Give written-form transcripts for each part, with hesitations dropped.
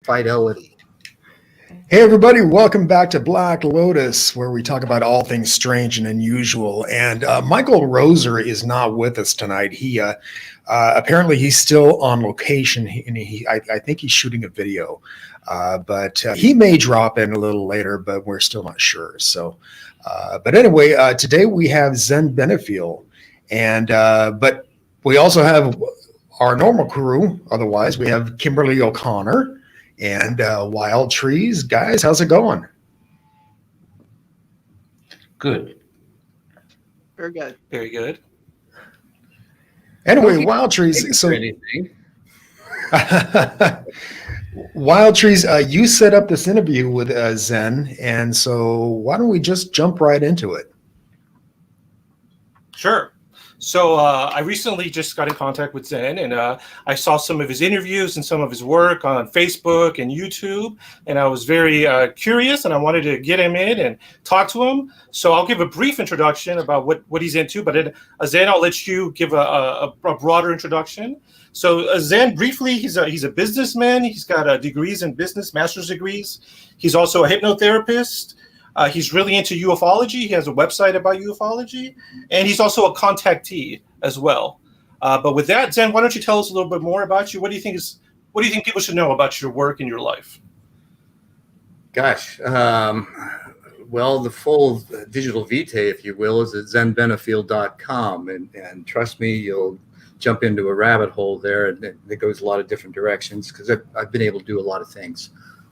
Fidelity. Hey everybody, welcome back to Black Lotus, where we talk about all things strange and unusual. And Michael Roser is not with us tonight. He apparently he's still on location, and I think he's shooting a video, but he may drop in a little later, but we're still not sure. So, but anyway, today we have Zen Benefiel, and but we also have our normal crew. Otherwise, we have Kimberly O'Connor and Wild Trees. Guys, how's it going? Good. Very good. Very good. Anyway, Wild Trees. So, Wild Trees, you set up this interview with Zen, and so why don't we just jump right into it? Sure. So I recently just got in contact with Zen, and I saw some of his interviews and some of his work on Facebook and YouTube, and I was very curious, and I wanted to get him in and talk to him. So I'll give a brief introduction about what he's into, but Zen, I'll let you give a broader introduction. So Zen, briefly, he's a businessman. He's got degrees in business, master's degrees. He's also a hypnotherapist. He's really into ufology. He has a website about ufology, and he's also a contactee as well. But with that, Zen, why don't you tell us a little bit more about you? What do you think people should know about your work and your life? Gosh, well, the full digital vitae, if you will, is at zenbenefiel.com, and trust me, you'll jump into a rabbit hole there, and it goes a lot of different directions because I've been able to do a lot of things.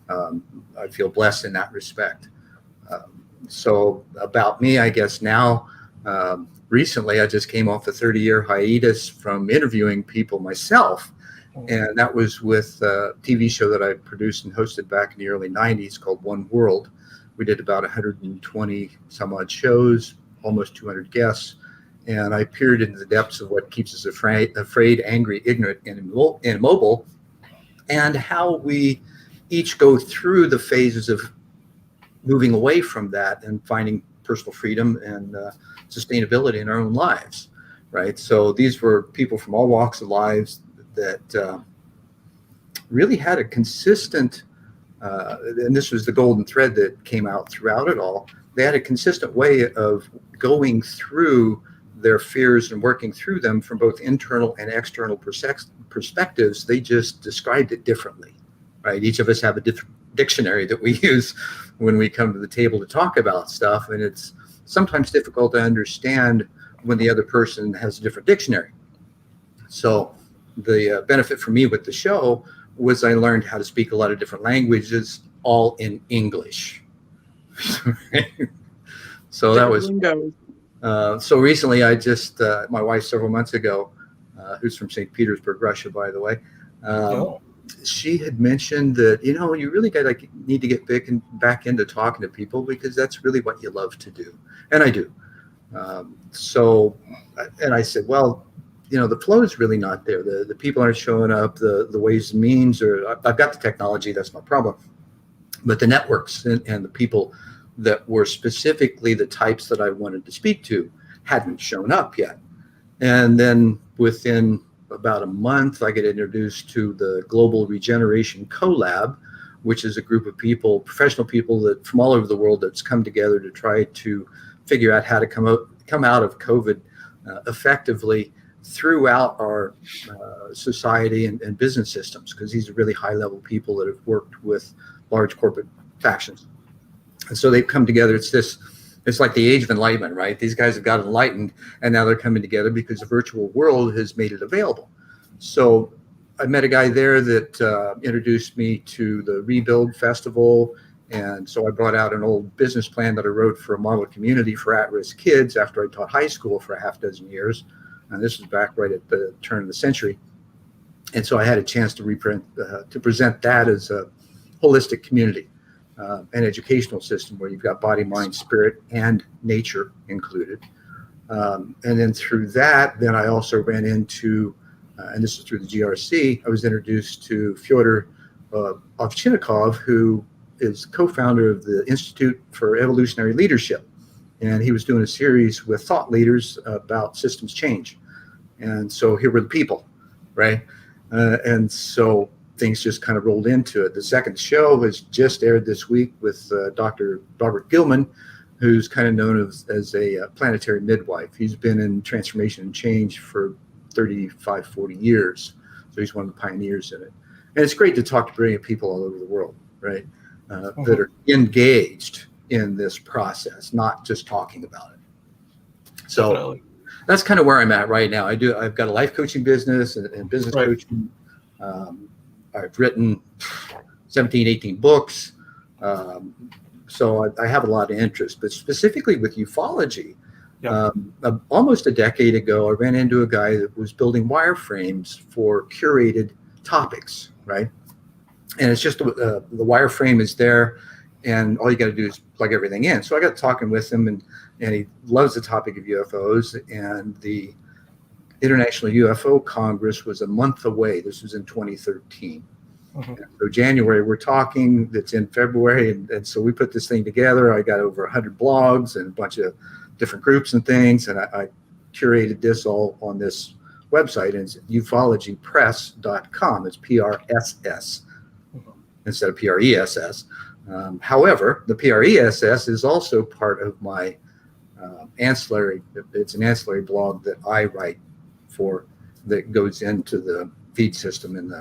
I feel blessed in that respect. So about me, I guess now, recently I just came off a 30-year hiatus from interviewing people myself. And that was with a TV show that I produced and hosted back in the early 90s called One World. We did about 120 some odd shows, almost 200 guests. And I peered into the depths of what keeps us afraid, angry, ignorant, and immobile, and how we each go through the phases of moving away from that and finding personal freedom and sustainability in our own lives, right? So these were people from all walks of lives that really had a consistent, and this was the golden thread that came out throughout it all, they had a consistent way of going through their fears and working through them from both internal and external perspectives. They just described it differently, right? Each of us have a different dictionary that we use when we come to the table to talk about stuff, and it's sometimes difficult to understand when the other person has a different dictionary. So the benefit for me with the show was I learned how to speak a lot of different languages, all in English. So that was so recently I just my wife several months ago, who's from St. Petersburg, Russia, by the way, she had mentioned that, you really need to get back into talking to people because that's really what you love to do. And I do. And I said, well, the flow is really not there. The people aren't showing up, the ways and means, or I've got the technology, that's no problem. But the networks and the people that were specifically the types that I wanted to speak to hadn't shown up yet. And then within about a month, I get introduced to the Global Regeneration Collab, which is a group of people, professional people that from all over the world that's come together to try to figure out how to come out of COVID effectively throughout our society and business systems, because these are really high-level people that have worked with large corporate factions. And so they've come together. It's like the age of enlightenment, right? These guys have got enlightened, and now they're coming together because the virtual world has made it available. So I met a guy there that introduced me to the Rebuild Festival. And so I brought out an old business plan that I wrote for a model community for at-risk kids after I taught high school for a half dozen years. And this was back right at the turn of the century. And so I had a chance to present that as a holistic community. An educational system where you've got body, mind, spirit, and nature included. And then through that, then I also ran into, and this is through the GRC, I was introduced to Fyodor Ovchinnikov, who is co-founder of the Institute for Evolutionary Leadership. And he was doing a series with thought leaders about systems change. And so here were the people, right? And so things just kind of rolled into it. The second show has just aired this week with Dr. Robert Gilman, who's kind of known as a planetary midwife. He's been in transformation and change for 35, 40 years. So he's one of the pioneers in it. And it's great to talk to brilliant people all over the world, right? That are engaged in this process, not just talking about it. So Definitely. that's kind of where I'm at right now. I've got a life coaching business and business Right. coaching. I've written 17, 18 books. So I have a lot of interest, but specifically with ufology, Yeah. almost a decade ago, I ran into a guy that was building wireframes for curated topics, right? And it's just the wireframe is there, and all you got to do is plug everything in. So I got talking with him, and he loves the topic of UFOs, and the International UFO Congress was a month away. This was in 2013. So January, we're talking, that's in February. And so we put this thing together. I got over 100 blogs and a bunch of different groups and things. And I curated this all on this website. And it's ufologypress.com. It's PRSS instead of PRESS. However, the PRESS is also part of my ancillary. It's an ancillary blog that I write for that goes into the feed system in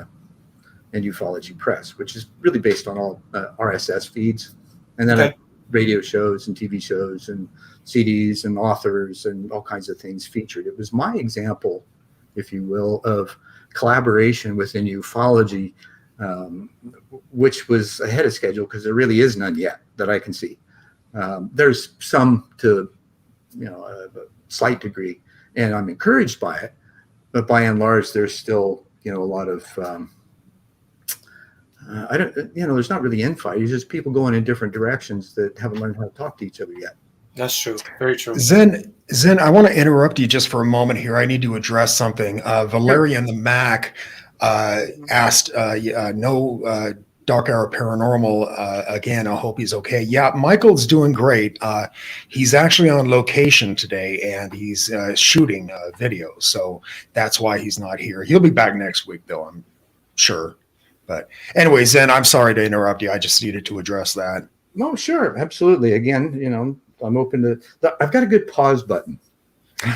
Ufology Press, which is really based on all RSS feeds, and then radio shows and TV shows and CDs and authors and all kinds of things featured. It was my example, if you will, of collaboration within ufology, which was ahead of schedule because there really is none yet that I can see. There's some to, a slight degree, and I'm encouraged by it, but by and large, there's still, a lot of there's not really infight. It's just people going in different directions that haven't learned how to talk to each other yet. That's true. Very true. Zen, I want to interrupt you just for a moment here. I need to address something. Valeria in the Mac asked, no Dark Hour Paranormal again. I hope he's okay. Yeah, Michael's doing great. He's actually on location today, and he's shooting video. So that's why he's not here. He'll be back next week, though, I'm sure. But anyway, Zen, I'm sorry to interrupt you. I just needed to address that. No, sure. Absolutely. Again, I'm open to, I've got a good pause button. So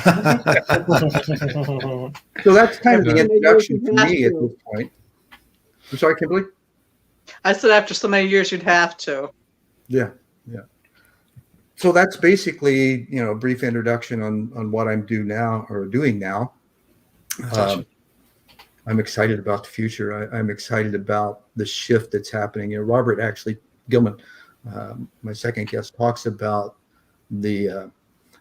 that's kind of the introduction for me at this point. I'm sorry, Kimberly? I said after so many years, you'd have to. Yeah. So that's basically, a brief introduction on what I'm doing now. I'm excited about the future. I'm excited about the shift that's happening. Robert Gilman, my second guest, talks about the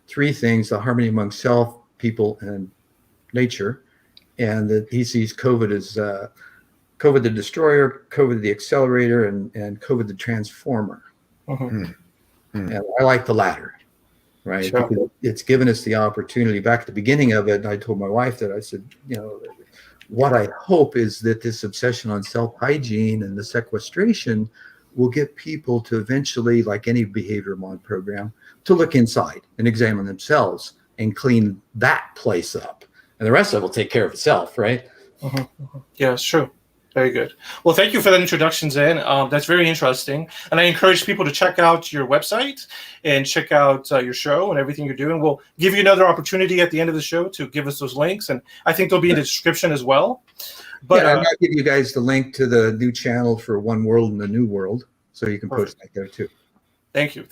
three things: the harmony among self, people, and nature, and that he sees COVID as COVID the destroyer, COVID the accelerator, and COVID the transformer. And I like the latter, right? Sure. Because it's given us the opportunity. Back at the beginning of it, and I told my wife that I said, what I hope is that this obsession on self-hygiene and the sequestration will get people to eventually, like any behavior mod program, to look inside and examine themselves and clean that place up. And the rest of it will take care of itself, right? Yeah, it's true. Very good. Well, thank you for that introduction, Zen. That's very interesting. And I encourage people to check out your website and check out your show and everything you're doing. We'll give you another opportunity at the end of the show to give us those links. And I think they'll be in the description as well. But I'll give you guys the link to the new channel for One World and the New World, so you can post that there too. Thank you.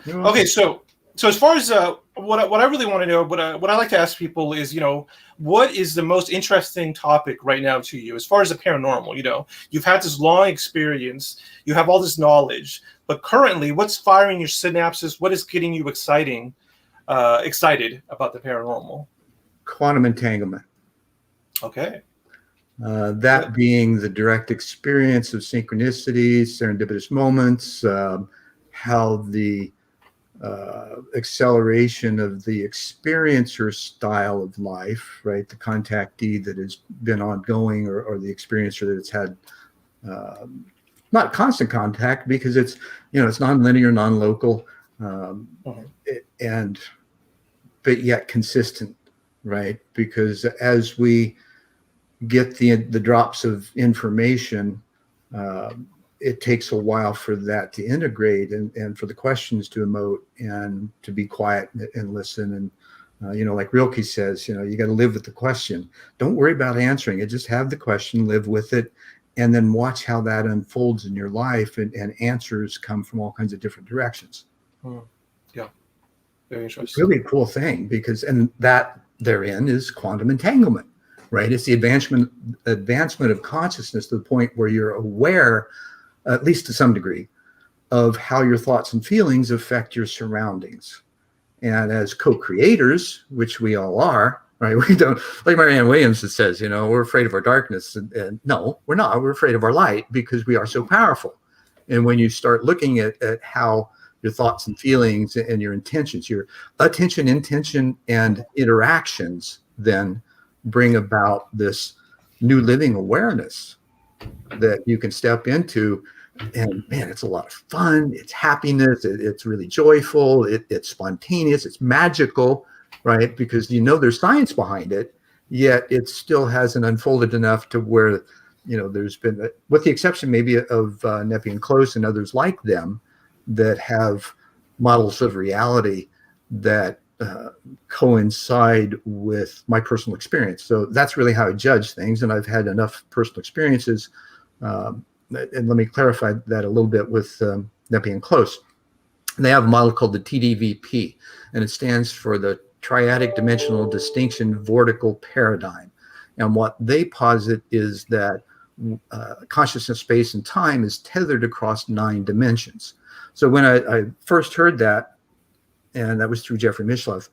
Okay, so as far as what I really want to know, what I like to ask people is, what is the most interesting topic right now to you as far as the paranormal? You've had this long experience, you have all this knowledge, but currently, what's firing your synapses? What is getting you excited about the paranormal? Quantum entanglement. Okay. That being the direct experience of synchronicities, serendipitous moments, how the acceleration of the experiencer style of life, right? The contactee that has been ongoing, or the experiencer that's had not constant contact, because it's it's non-linear, non-local, but yet consistent, right? Because as we get the drops of information, it takes a while for that to integrate and for the questions to emote and to be quiet and listen. And, like Rilke says, you got to live with the question. Don't worry about answering it. Just have the question, live with it, and then watch how that unfolds in your life. And answers come from all kinds of different directions. Yeah. Very It's interesting. really a cool thing and that therein is quantum entanglement, right? It's the advancement of consciousness to the point where you're aware, at least to some degree, of how your thoughts and feelings affect your surroundings. And as co-creators, which we all are, right? We don't, like Marianne Williamson says, we're afraid of our darkness. And no, we're not. We're afraid of our light because we are so powerful. And when you start looking at how your thoughts and feelings and your intentions, your attention, intention, and interactions then bring about this new living awareness that you can step into. And man, it's a lot of fun. It's happiness. It's really joyful. It's spontaneous. It's magical, right? Because there's science behind it, yet it still hasn't unfolded enough to where, there's been, with the exception maybe of Nepi and Close and others like them that have models of reality that coincide with my personal experience. So that's really how I judge things. And I've had enough personal experiences. And let me clarify that a little bit with Nepi and Close. They have a model called the TDVP, and it stands for the Triadic Dimensional Distinction Vortical Paradigm. And what they posit is that consciousness, space, and time is tethered across 9 dimensions. So when I first heard that, and that was through Jeffrey Mishlove,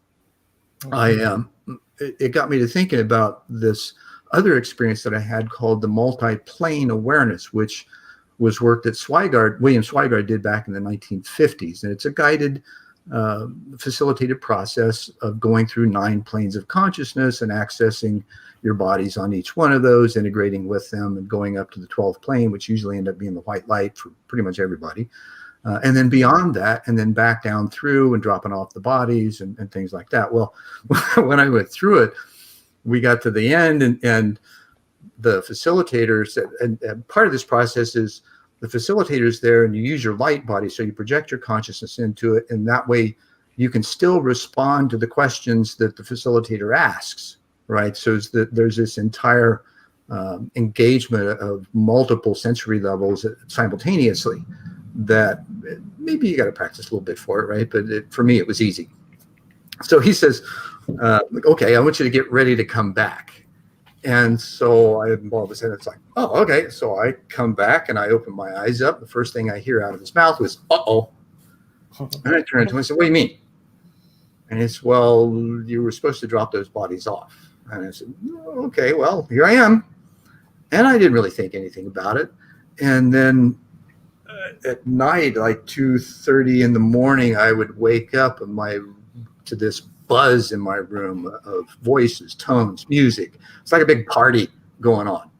it got me to thinking about this other experience that I had called the multi-plane awareness, which was work that William Swigard did back in the 1950s. And it's a guided, facilitated process of going through 9 planes of consciousness and accessing your bodies on each one of those, integrating with them and going up to the 12th plane, which usually end up being the white light for pretty much everybody. And then beyond that, and then back down through and dropping off the bodies and things like that. Well, when I went through it, we got to the end and the facilitators, and part of this process is the facilitators there, and you use your light body. So you project your consciousness into it. And that way you can still respond to the questions that the facilitator asks, right? So there's this entire engagement of multiple sensory levels simultaneously that maybe you got to practice a little bit for it, right? But for me, it was easy. So he says, okay, I want you to get ready to come back. And so all of a sudden it's like, oh, okay. So I come back and I open my eyes up. The first thing I hear out of his mouth was, uh-oh. And I turned to him and said, what do you mean? And it's, well, you were supposed to drop those bodies off. And I said, okay, well, here I am. And I didn't really think anything about it. And then at night, like 2:30 in the morning, I would wake up to this buzz in my room of voices, tones, music. It's like a big party going on,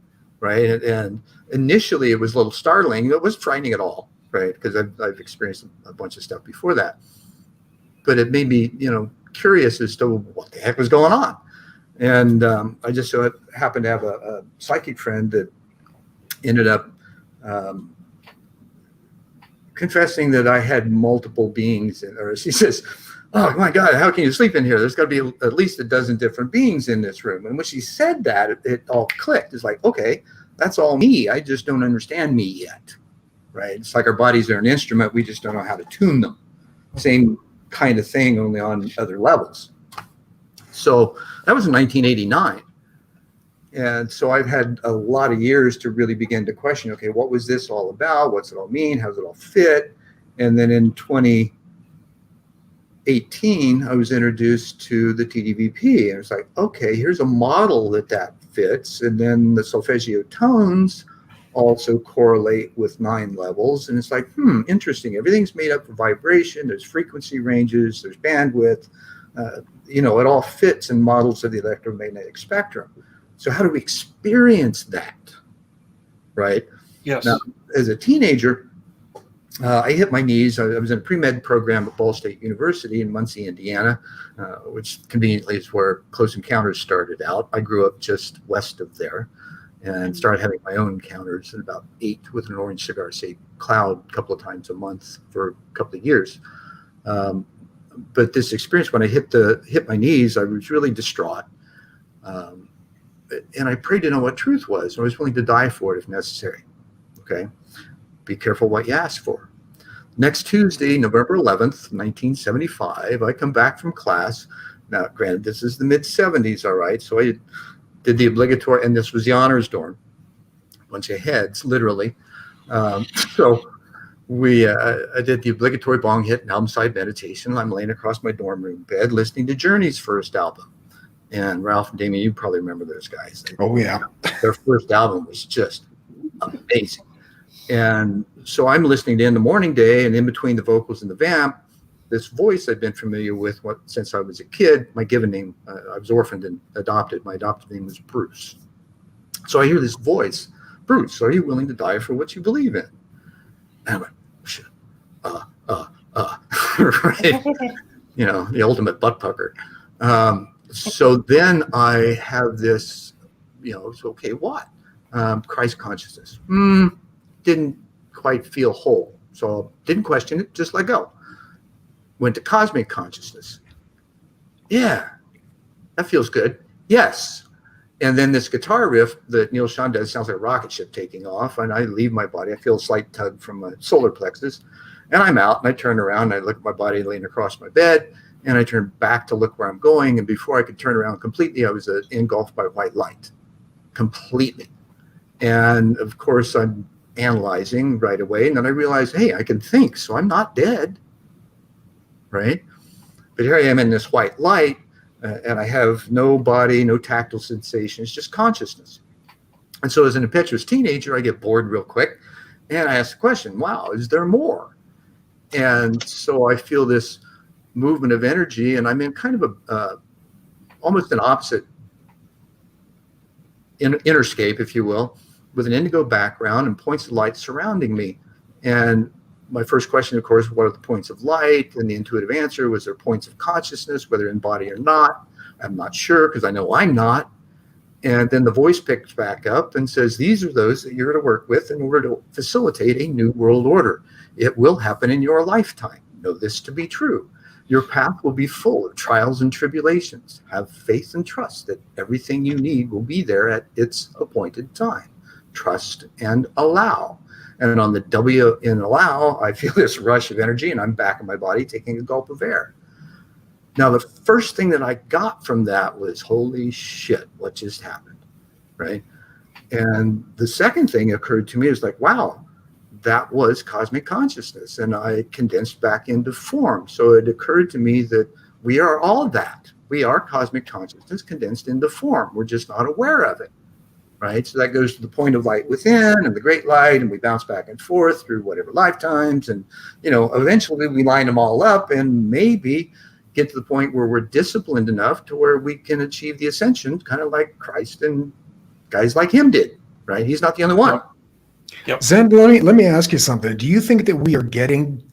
right? And initially, it was a little startling. It wasn't frightening at all, right? Because I've experienced a bunch of stuff before that. But it made me, curious as to what the heck was going on. And I just so happened to have a psychic friend that ended up confessing that I had multiple beings in her. She says, oh my God, how can you sleep in here? There's got to be at least a dozen different beings in this room. And when she said that, it all clicked. It's like, okay, that's all me. I just don't understand me yet, right? It's like our bodies are an instrument. We just don't know how to tune them. Same kind of thing, only on other levels. So that was in 1989. And so I've had a lot of years to really begin to question, okay, what was this all about? What's it all mean? How does it all fit? And then in 2018, I was introduced to the TDVP. And it's like, okay, here's a model that fits. And then the solfeggio tones also correlate with 9 levels. And it's like, interesting. Everything's made up of vibration. There's frequency ranges. There's bandwidth. It all fits in models of the electromagnetic spectrum. So how do we experience that, right? Yes. Now, as a teenager, I hit my knees. I was in a pre-med program at Ball State University in Muncie, Indiana, which conveniently is where Close Encounters started out. I grew up just west of there. and started having my own encounters at about 8 with an orange cigar-shaped cloud a couple of times a month for a couple of years. But this experience, when I hit my knees, I was really distraught. And I prayed to know what truth was. I was willing to die for it if necessary. Okay. Be careful what you ask for. Next Tuesday, November 11th, 1975, I come back from class. Now, granted, this is the mid-70s, all right? So I did the obligatory, and this was the honors dorm. Bunch of heads, literally. So I did the obligatory bong hit and album side meditation. I'm laying across my dorm room bed listening to Journey's first album. And Ralph and Damien, you probably remember those guys. Oh, yeah. Their first album was just amazing. And so I'm listening to In the Morning Day, and in between the vocals and the vamp, this voice I've been familiar with since I was a kid. My given name, I was orphaned and adopted. My adopted name was Bruce. So I hear this voice, Bruce, are you willing to die for what you believe in? And I went, shit, right? You know, the ultimate butt pucker. So then I have this, so, okay, what? Christ consciousness. Didn't quite feel whole. So didn't question it, just let go. Went to cosmic consciousness. Yeah, that feels good. Yes. And then this guitar riff that Neil Sean does sounds like a rocket ship taking off, and I leave my body. I feel a slight tug from my solar plexus, and I'm out, and I turn around, and I look at my body laying across my bed, and I turn back to look where I'm going, and before I could turn around completely, I was engulfed by white light, completely. And of course, I'm analyzing right away, and then I realize, hey, I can think, so I'm not dead, right? But here I am in this white light, and I have no body, no tactile sensations, just consciousness. And so as an impetuous teenager, I get bored real quick, and I ask the question, wow, is there more? And so I feel this movement of energy, and I'm in kind of almost an opposite interscape, if you will, with an indigo background and points of light surrounding me. And my first question, of course, what are the points of light? And the intuitive answer was, there points of consciousness, whether in body or not? I'm not sure, because I know I'm not. And then the voice picks back up and says, these are those that you're going to work with in order to facilitate a new world order. It will happen in your lifetime. Know this to be true. Your path will be full of trials and tribulations. Have faith and trust that everything you need will be there at its appointed time. Trust and allow. And on the W in allow, I feel this rush of energy, and I'm back in my body taking a gulp of air. Now, the first thing that I got from that was, holy shit, what just happened, right? And the second thing occurred to me is like, wow, that was cosmic consciousness. And I condensed back into form. So it occurred to me that we are all that. We are cosmic consciousness condensed into form. We're just not aware of it, right? So that goes to the point of light within and the great light, and we bounce back and forth through whatever lifetimes. And, eventually we line them all up and maybe get to the point where we're disciplined enough to where we can achieve the ascension, kind of like Christ and guys like him did, right? He's not the only one. Yep. Zen, let me ask you something. Do you think that we are getting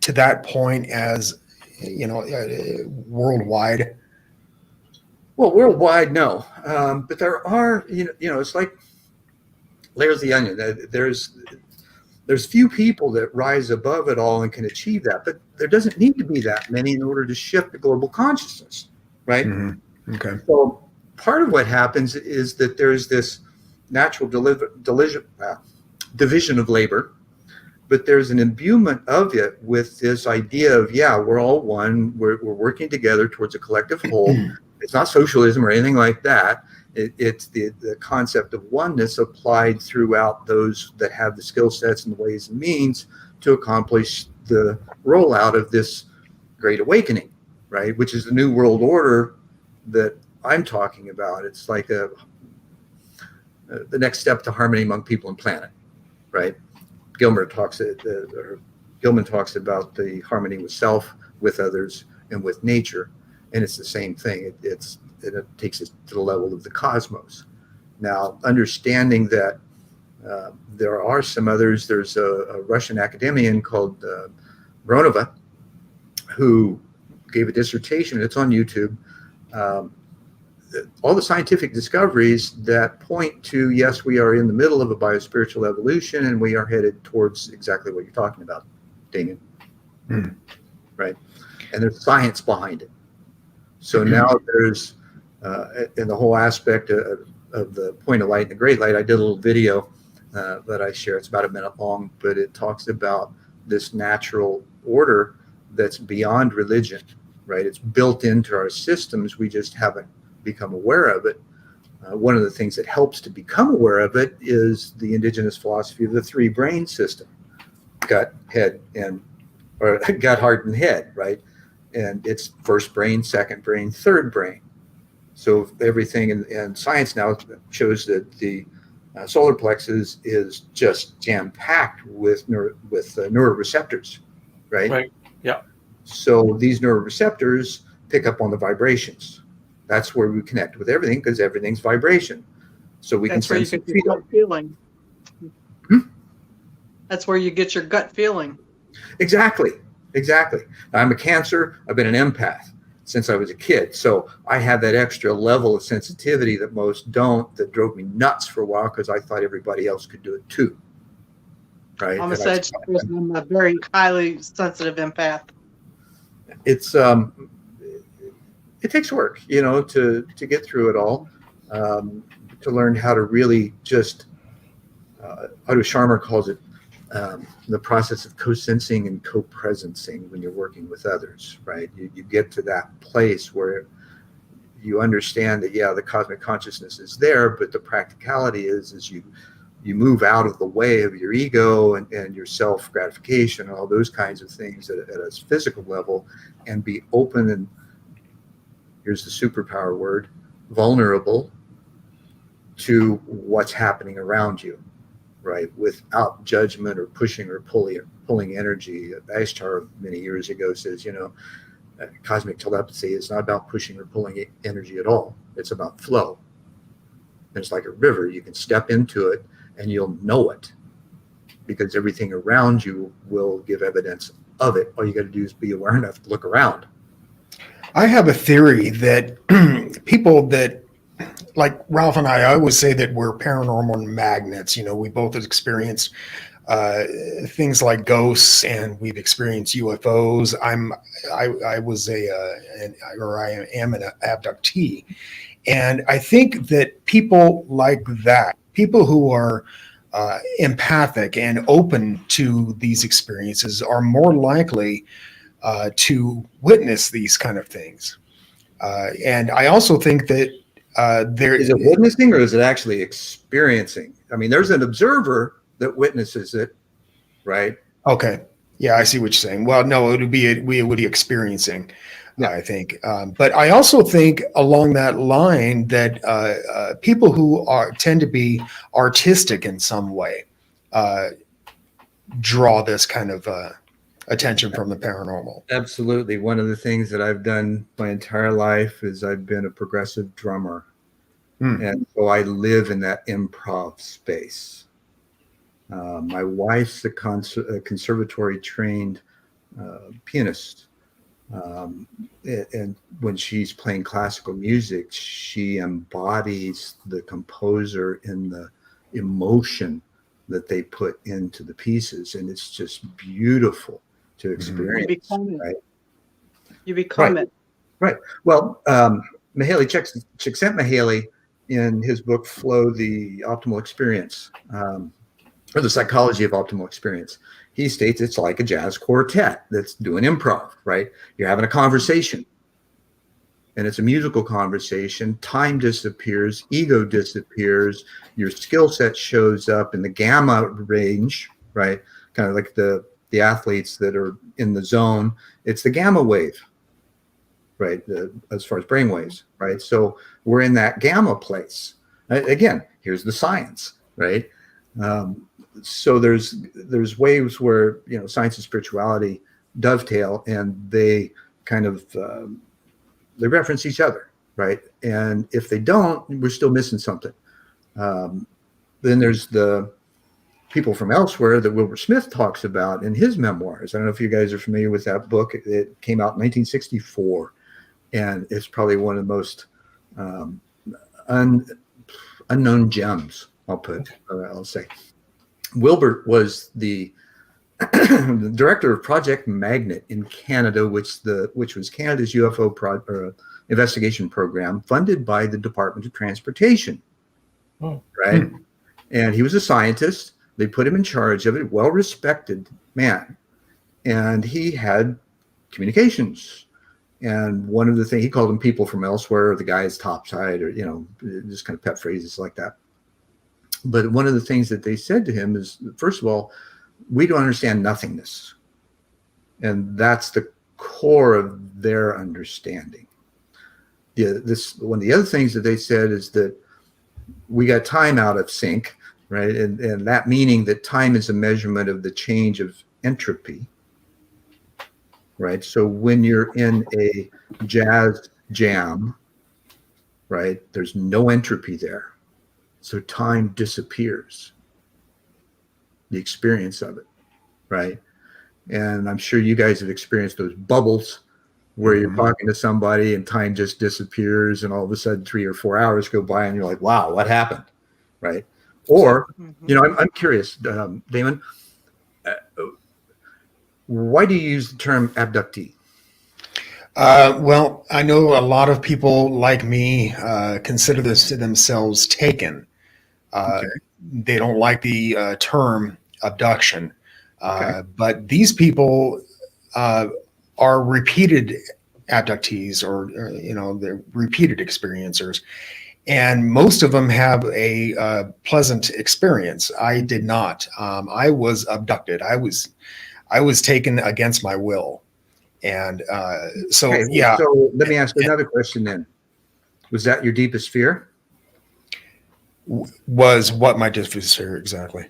to that point as, worldwide? Well, worldwide, no. But there are, it's like layers of the onion. There's few people that rise above it all and can achieve that, but there doesn't need to be that many in order to shift the global consciousness, right? Mm-hmm. Okay. So part of what happens is that there's this natural division of labor, but there's an imbuement of it with this idea of, we're all one, we're working together towards a collective whole. It's not socialism or anything like that. It's the concept of oneness applied throughout those that have the skill sets and the ways and means to accomplish the rollout of this great awakening, right? Which is the new world order that I'm talking about. It's like the next step to harmony among people and planet, right? Gilman talks about the harmony with self, with others, and with nature. And it's the same thing. It takes us to the level of the cosmos. Now, understanding that there are some others, there's a Russian academician called Bronova, who gave a dissertation, it's on YouTube, all the scientific discoveries that point to, yes, we are in the middle of a biospiritual evolution and we are headed towards exactly what you're talking about, Damien. Right? And there's science behind it. So now there's, in the whole aspect of the point of light and the great light, I did a little video that I share. It's about a minute long, but it talks about this natural order that's beyond religion, right? It's built into our systems. We just haven't become aware of it. One of the things that helps to become aware of it is the indigenous philosophy of the three brain system: gut, head, or gut, heart, and head, right? And it's first brain, second brain, third brain. So everything in science now shows that the solar plexus is just jam-packed with neuroreceptors, right? Right. Yeah. So these neuroreceptors pick up on the vibrations. That's where we connect with everything, because everything's vibration. So we That's can where you sense get and your feel. gut feeling. Hmm? That's where you get your gut feeling. Exactly. I'm a Cancer. I've been an empath since I was a kid. So I have that extra level of sensitivity that most don't, that drove me nuts for a while because I thought everybody else could do it too. Right. I'm a And Sagittarius, and I'm a very highly sensitive empath. it's it takes work, to get through it all, to learn how to really just, Otto Scharmer calls it the process of co-sensing and co-presencing when you're working with others, right? You get to that place where you understand that, yeah, the cosmic consciousness is there, but the practicality is you move out of the way of your ego and your self-gratification and all those kinds of things at a physical level, and be open and, here's the superpower word, vulnerable to what's happening around you, right? Without judgment or pushing or pulling energy. Ashtar many years ago says, cosmic telepathy is not about pushing or pulling energy at all. It's about flow. And it's like a river. You can step into it and you'll know it, because everything around you will give evidence of it. All you got to do is be aware enough to look around. I have a theory that people that, like Ralph and I always say that we're paranormal magnets. We both have experienced things like ghosts, and we've experienced UFOs. I am an abductee, and I think that people like that, people who are empathic and open to these experiences, are more likely to witness these kind of things. And I also think that there Is it witnessing or is it actually experiencing? I mean, there's an observer that witnesses it, right? Okay. Yeah, I see what you're saying. Well, no, we would be experiencing, Yeah. I think. But I also think along that line that people who tend to be artistic in some way draw this kind of attention from the paranormal. Absolutely. One of the things that I've done my entire life is I've been a progressive drummer. And so I live in that improv space. My wife's a conservatory trained pianist. And when she's playing classical music, she embodies the composer in the emotion that they put into the pieces. And it's just beautiful to experience. You become it. Right? You become it. Right. Well, Mihaly Csikszentmihalyi, in his book Flow, the Optimal Experience, or the Psychology of Optimal Experience, he states it's like a jazz quartet that's doing improv, right? You're having a conversation, and it's a musical conversation. Time disappears, ego disappears, your skill set shows up in the gamma range, right? Kind of like the athletes that are in the zone. It's the gamma wave, right? As far as brain waves, right? So we're in that gamma place. Again, here's the science, right? So there's waves where, science and spirituality dovetail, and they kind of, they reference each other, right? And if they don't, we're still missing something. Then there's the people from elsewhere that Wilbur Smith talks about in his memoirs. I don't know if you guys are familiar with that book. It came out in 1964, and it's probably one of the most un, unknown gems. I'll say. Wilbert was the the director of Project Magnet in Canada, which was Canada's UFO investigation program, funded by the Department of Transportation. Oh. Right, and he was a scientist. They put him in charge of it, well-respected man, and he had communications. And one of the things, he called them people from elsewhere, the guys topside, or just kind of pet phrases like that. But one of the things that they said to him is, first of all, we don't understand nothingness. And that's the core of their understanding. One of the other things that they said is that we got time out of sync, right? And that meaning that time is a measurement of the change of entropy, right? So when you're in a jazz jam, right, there's no entropy there. So time disappears, the experience of it, right? And I'm sure you guys have experienced those bubbles where you're talking to somebody and time just disappears, and all of a sudden 3 or 4 hours go by and you're like, wow, what happened, right? Or, I'm curious, Damon, why do you use the term abductee? Well, I know a lot of people like me consider themselves taken. They don't like the term abduction, but these people are repeated abductees, or they're repeated experiencers, and most of them have a pleasant experience. I did not. I was abducted. I was taken against my will, and so yeah. So let me ask you another question then. Was that your deepest fear? Was what my deepest fear exactly?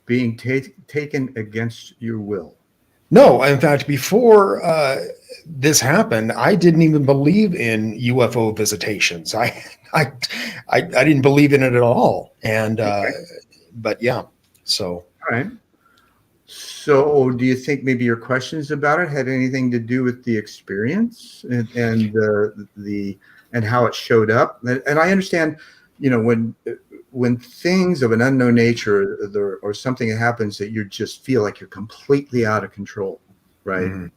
Being taken against your will. No, in fact, before this happened, I didn't even believe in UFO visitations. I didn't believe in it at all. And but yeah, so all right. So, do you think maybe your questions about it had anything to do with the experience and how it showed up? And I understand, when things of an unknown nature or something happens that you just feel like you're completely out of control, right? Mm-hmm.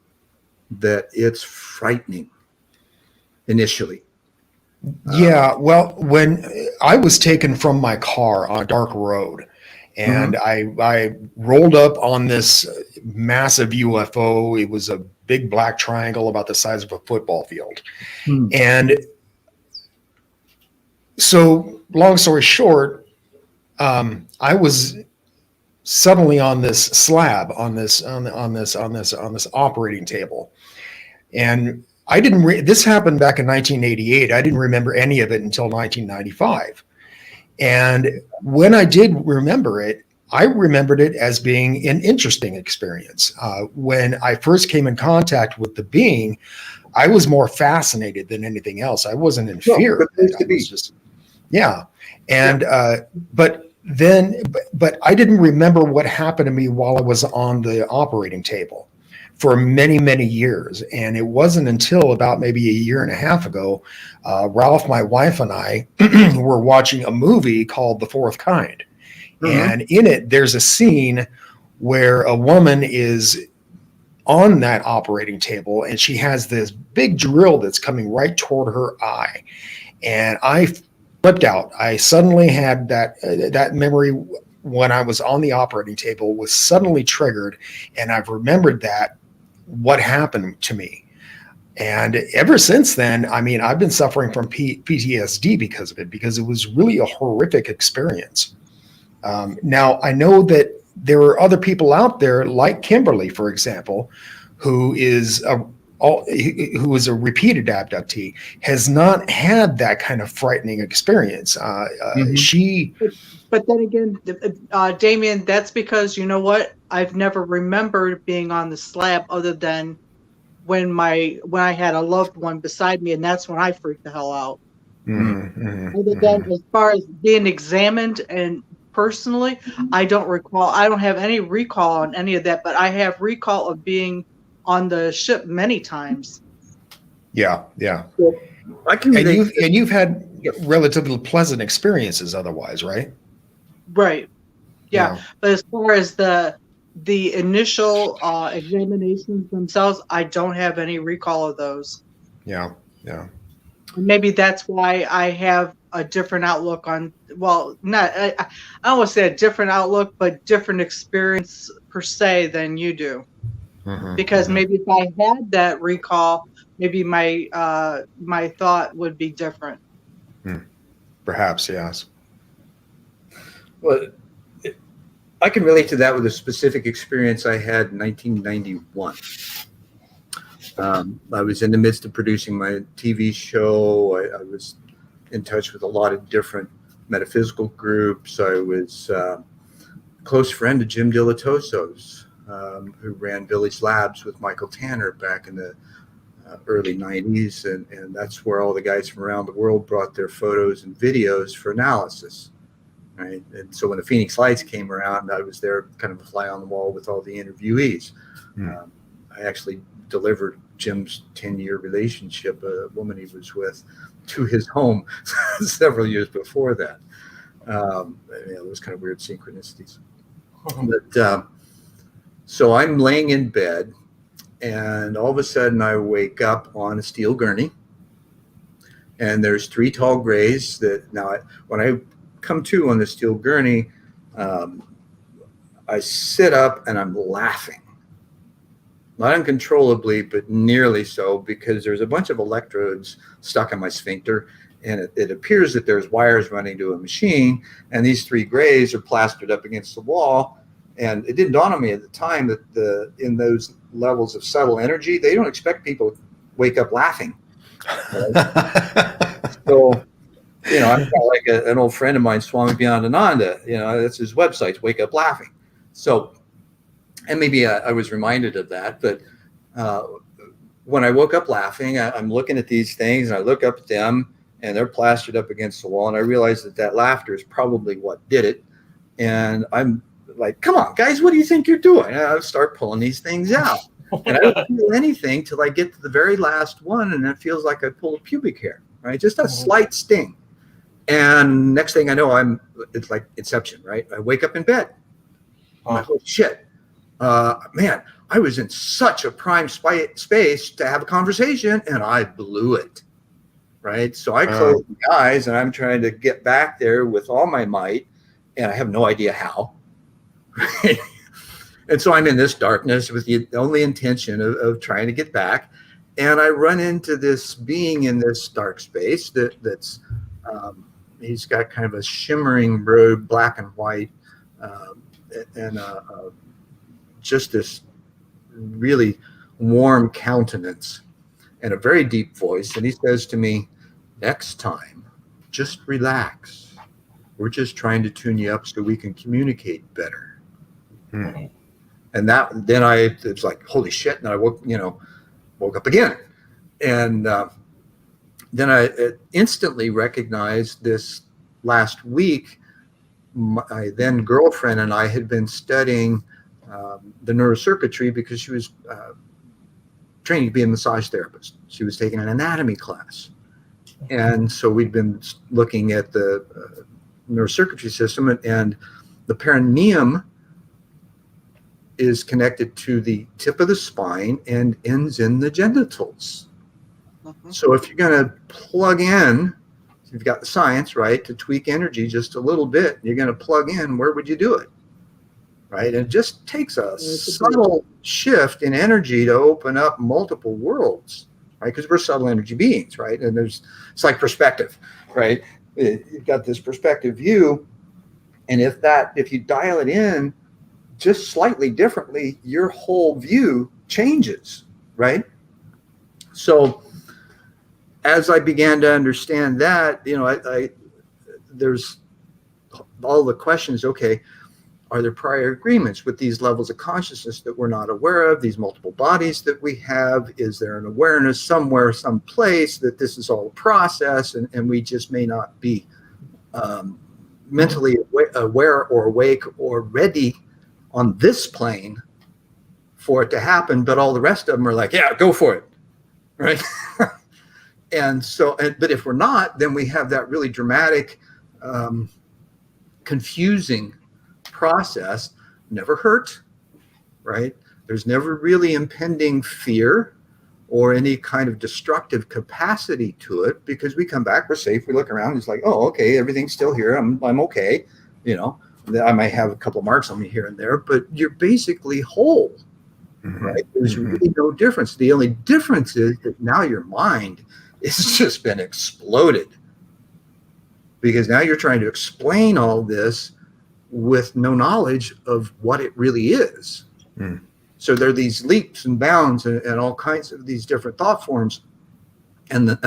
That it's frightening initially. Yeah, well, when I was taken from my car on a dark road, and I rolled up on this massive UFO. It was a big black triangle about the size of a football field. And so, long story short, I was suddenly on this slab, on this operating table, and I didn't. This happened back in 1988. I didn't remember any of it until 1995. And when I did remember it, I remembered it as being an interesting experience. When I first came in contact with the being, I was more fascinated than anything else. I wasn't in fear. I was just, yeah. And but I didn't remember what happened to me while I was on the operating table for many, many years. And it wasn't until about maybe a year and a half ago, Ralph, my wife, and I were watching a movie called The Fourth Kind. And in it, there's a scene where a woman is on that operating table and she has this big drill that's coming right toward her eye. And I flipped out. I suddenly had that memory when I was on the operating table was suddenly triggered. And I've remembered what happened to me. And ever since then, I mean, I've been suffering from PTSD because of it, because it was really a horrific experience. Now, I know that there are other people out there, like Kimberly, for example, who is a repeated abductee, has not had that kind of frightening experience. But then again, Damien, that's because, you know what? I've never remembered being on the slab other than when I had a loved one beside me, and that's when I freaked the hell out. Other than as far as being examined, and personally, I don't recall. I don't have any recall on any of that, but I have recall of being on the ship many times. Yeah. I can And relate. you've had relatively pleasant experiences otherwise, right? Right. Yeah. Yeah. But as far as the initial examinations themselves, I don't have any recall of those. Yeah. Yeah. And maybe that's why I have a different outlook on, well, not, I don't want to say a different outlook, but different experience per se than you do. Because maybe if I had that recall, maybe my my thought would be different. Perhaps, yes. Well, I can relate to that with a specific experience I had in 1991. I was in the midst of producing my TV show. I was in touch with a lot of different metaphysical groups. I was a close friend of Jim Dilatoso's, who ran Village Labs with Michael Tanner back in the early 90s. And that's where all the guys from around the world brought their photos and videos for analysis. Right. And so when the Phoenix Lights came around, I was there kind of a fly on the wall with all the interviewees. I actually delivered Jim's 10-year relationship, a woman he was with, to his home several years before that. It was kind of weird synchronicities. But so I'm laying in bed, and all of a sudden I wake up on a steel gurney, and there's 3 tall grays that now when I come to on the steel gurney, I sit up and I'm laughing. Not uncontrollably, but nearly so, because there's a bunch of electrodes stuck in my sphincter, and it appears that there's wires running to a machine, and these 3 grays are plastered up against the wall. And it didn't dawn on me at the time that in those levels of subtle energy, they don't expect people to wake up laughing. Right? So, I'm kind of like an old friend of mine, Swami Beyondananda. That's his website, Wake Up Laughing. So, and maybe I was reminded of that, but when I woke up laughing, I'm looking at these things, and I look up at them, and they're plastered up against the wall, and I realize that laughter is probably what did it. And I'm like, come on, guys, what do you think you're doing? And I start pulling these things out, and I don't feel anything till I get to the very last one, and it feels like I pulled a pubic hair, right? Just a slight sting. And next thing I know, it's like Inception, right? I wake up in bed. I'm like, holy shit. Man, I was in such a prime space to have a conversation, and I blew it, right? So I close my eyes, and I'm trying to get back there with all my might, and I have no idea how. Right? And so I'm in this darkness with the only intention of trying to get back, and I run into this being in this dark space that's he's got kind of a shimmering robe, black and white, and just this really warm countenance and a very deep voice. And he says to me, next time, just relax. We're just trying to tune you up so we can communicate better. And then it's like, holy shit. And I woke up again. And then I instantly recognized this last week. My then girlfriend and I had been studying the neurocircuitry because she was training to be a massage therapist. She was taking an anatomy class. And so we'd been looking at the neurocircuitry system, and the perineum is connected to the tip of the spine and ends in the genitals. So if you're going to plug in, you've got the science, right, to tweak energy just a little bit, you're going to plug in, where would you do it? Right? And it just takes a subtle shift in energy to open up multiple worlds, right? Because we're subtle energy beings, right? And it's like perspective, right? You've got this perspective view, and if you dial it in just slightly differently, your whole view changes, right? So as I began to understand that, there's all the questions. Okay, are there prior agreements with these levels of consciousness that we're not aware of, these multiple bodies that we have? Is there an awareness somewhere, someplace, that this is all a process, and we just may not be mentally aware or awake or ready on this plane for it to happen, but all the rest of them are like, yeah, go for it, right? And so, but if we're not, then we have that really dramatic, confusing process. Never hurt, right? There's never really impending fear or any kind of destructive capacity to it, because we come back, we're safe, we look around, it's like, oh, okay, everything's still here, I'm okay. I might have a couple marks on me here and there, but you're basically whole. Right? There's really no difference. The only difference is that now your mind has just been exploded, because now you're trying to explain all this with no knowledge of what it really is. So there are these leaps and bounds and all kinds of these different thought forms. And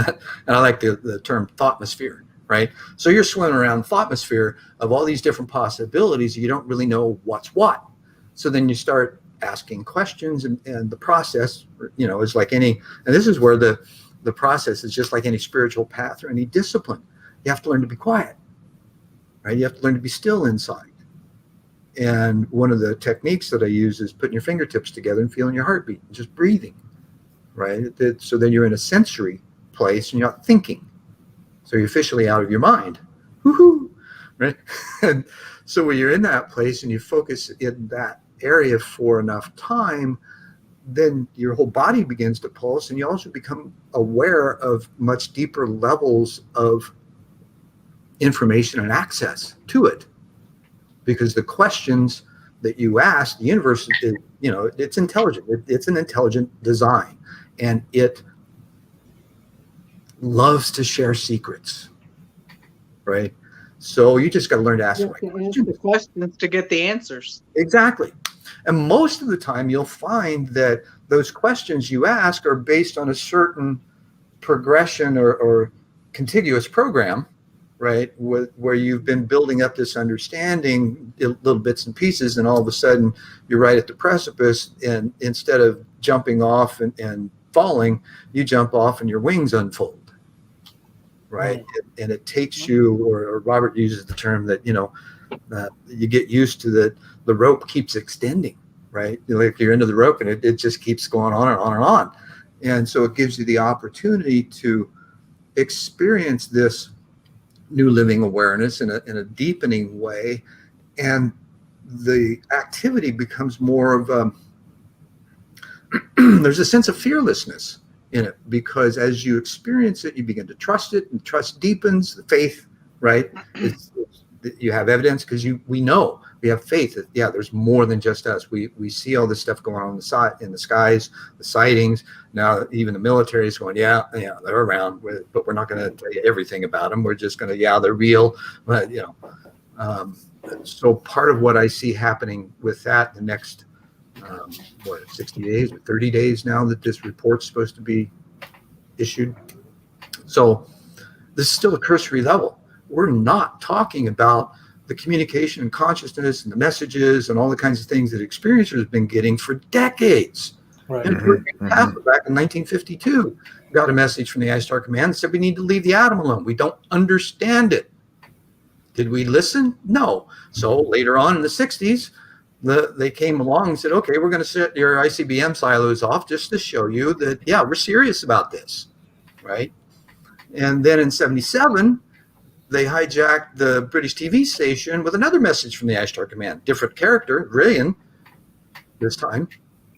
I like the term thoughtmosphere, right? So you're swimming around thoughtmosphere of all these different possibilities. You don't really know what's what. So then you start asking questions, and the process, is like any, and this is where the process is just like any spiritual path or any discipline. You have to learn to be quiet, right? You have to learn to be still inside. And one of the techniques that I use is putting your fingertips together and feeling your heartbeat and just breathing, right? So then you're in a sensory place and you're not thinking. So you're officially out of your mind. Woohoo! Right? And so when you're in that place and you focus in that area for enough time, then your whole body begins to pulse, and you also become aware of much deeper levels of information and access to it. Because the questions that you ask, the universe is, it's intelligent. It's an intelligent design, and it loves to share secrets, right? So you just got to learn to ask the questions to get the answers. Exactly. And most of the time you'll find that those questions you ask are based on a certain progression or contiguous program, right? Where you've been building up this understanding, little bits and pieces, and all of a sudden you're right at the precipice, and instead of jumping off and falling, you jump off and your wings unfold. Right. And it takes you, or Robert uses the term that, you get used to the rope keeps extending, right? Like you're into the rope and it just keeps going on and on and on. And so it gives you the opportunity to experience this new living awareness in a deepening way. And the activity becomes more of there's a sense of fearlessness in it, because as you experience it, you begin to trust it, and trust deepens. The faith, right? You have evidence because we know, we have faith that, there's more than just us. We see all this stuff going on in the skies, the sightings. Now even the military is going, they're around, but we're not going to tell you everything about them. We're just going to, they're real. But so part of what I see happening with that, the next 60 days or 30 days now that this report's supposed to be issued. So this is still a cursory level. We're not talking about the communication and consciousness and the messages and all the kinds of things that experiencers have been getting for decades. Right. And back in 1952, got a message from the I-Star Command that said we need to leave the atom alone. We don't understand it. Did we listen? No. So later on in the 60s, they came along and said, okay, we're going to set your ICBM silos off just to show you that, we're serious about this, right? And then in 77, they hijacked the British TV station with another message from the I-Star Command. Different character, Rillian, this time.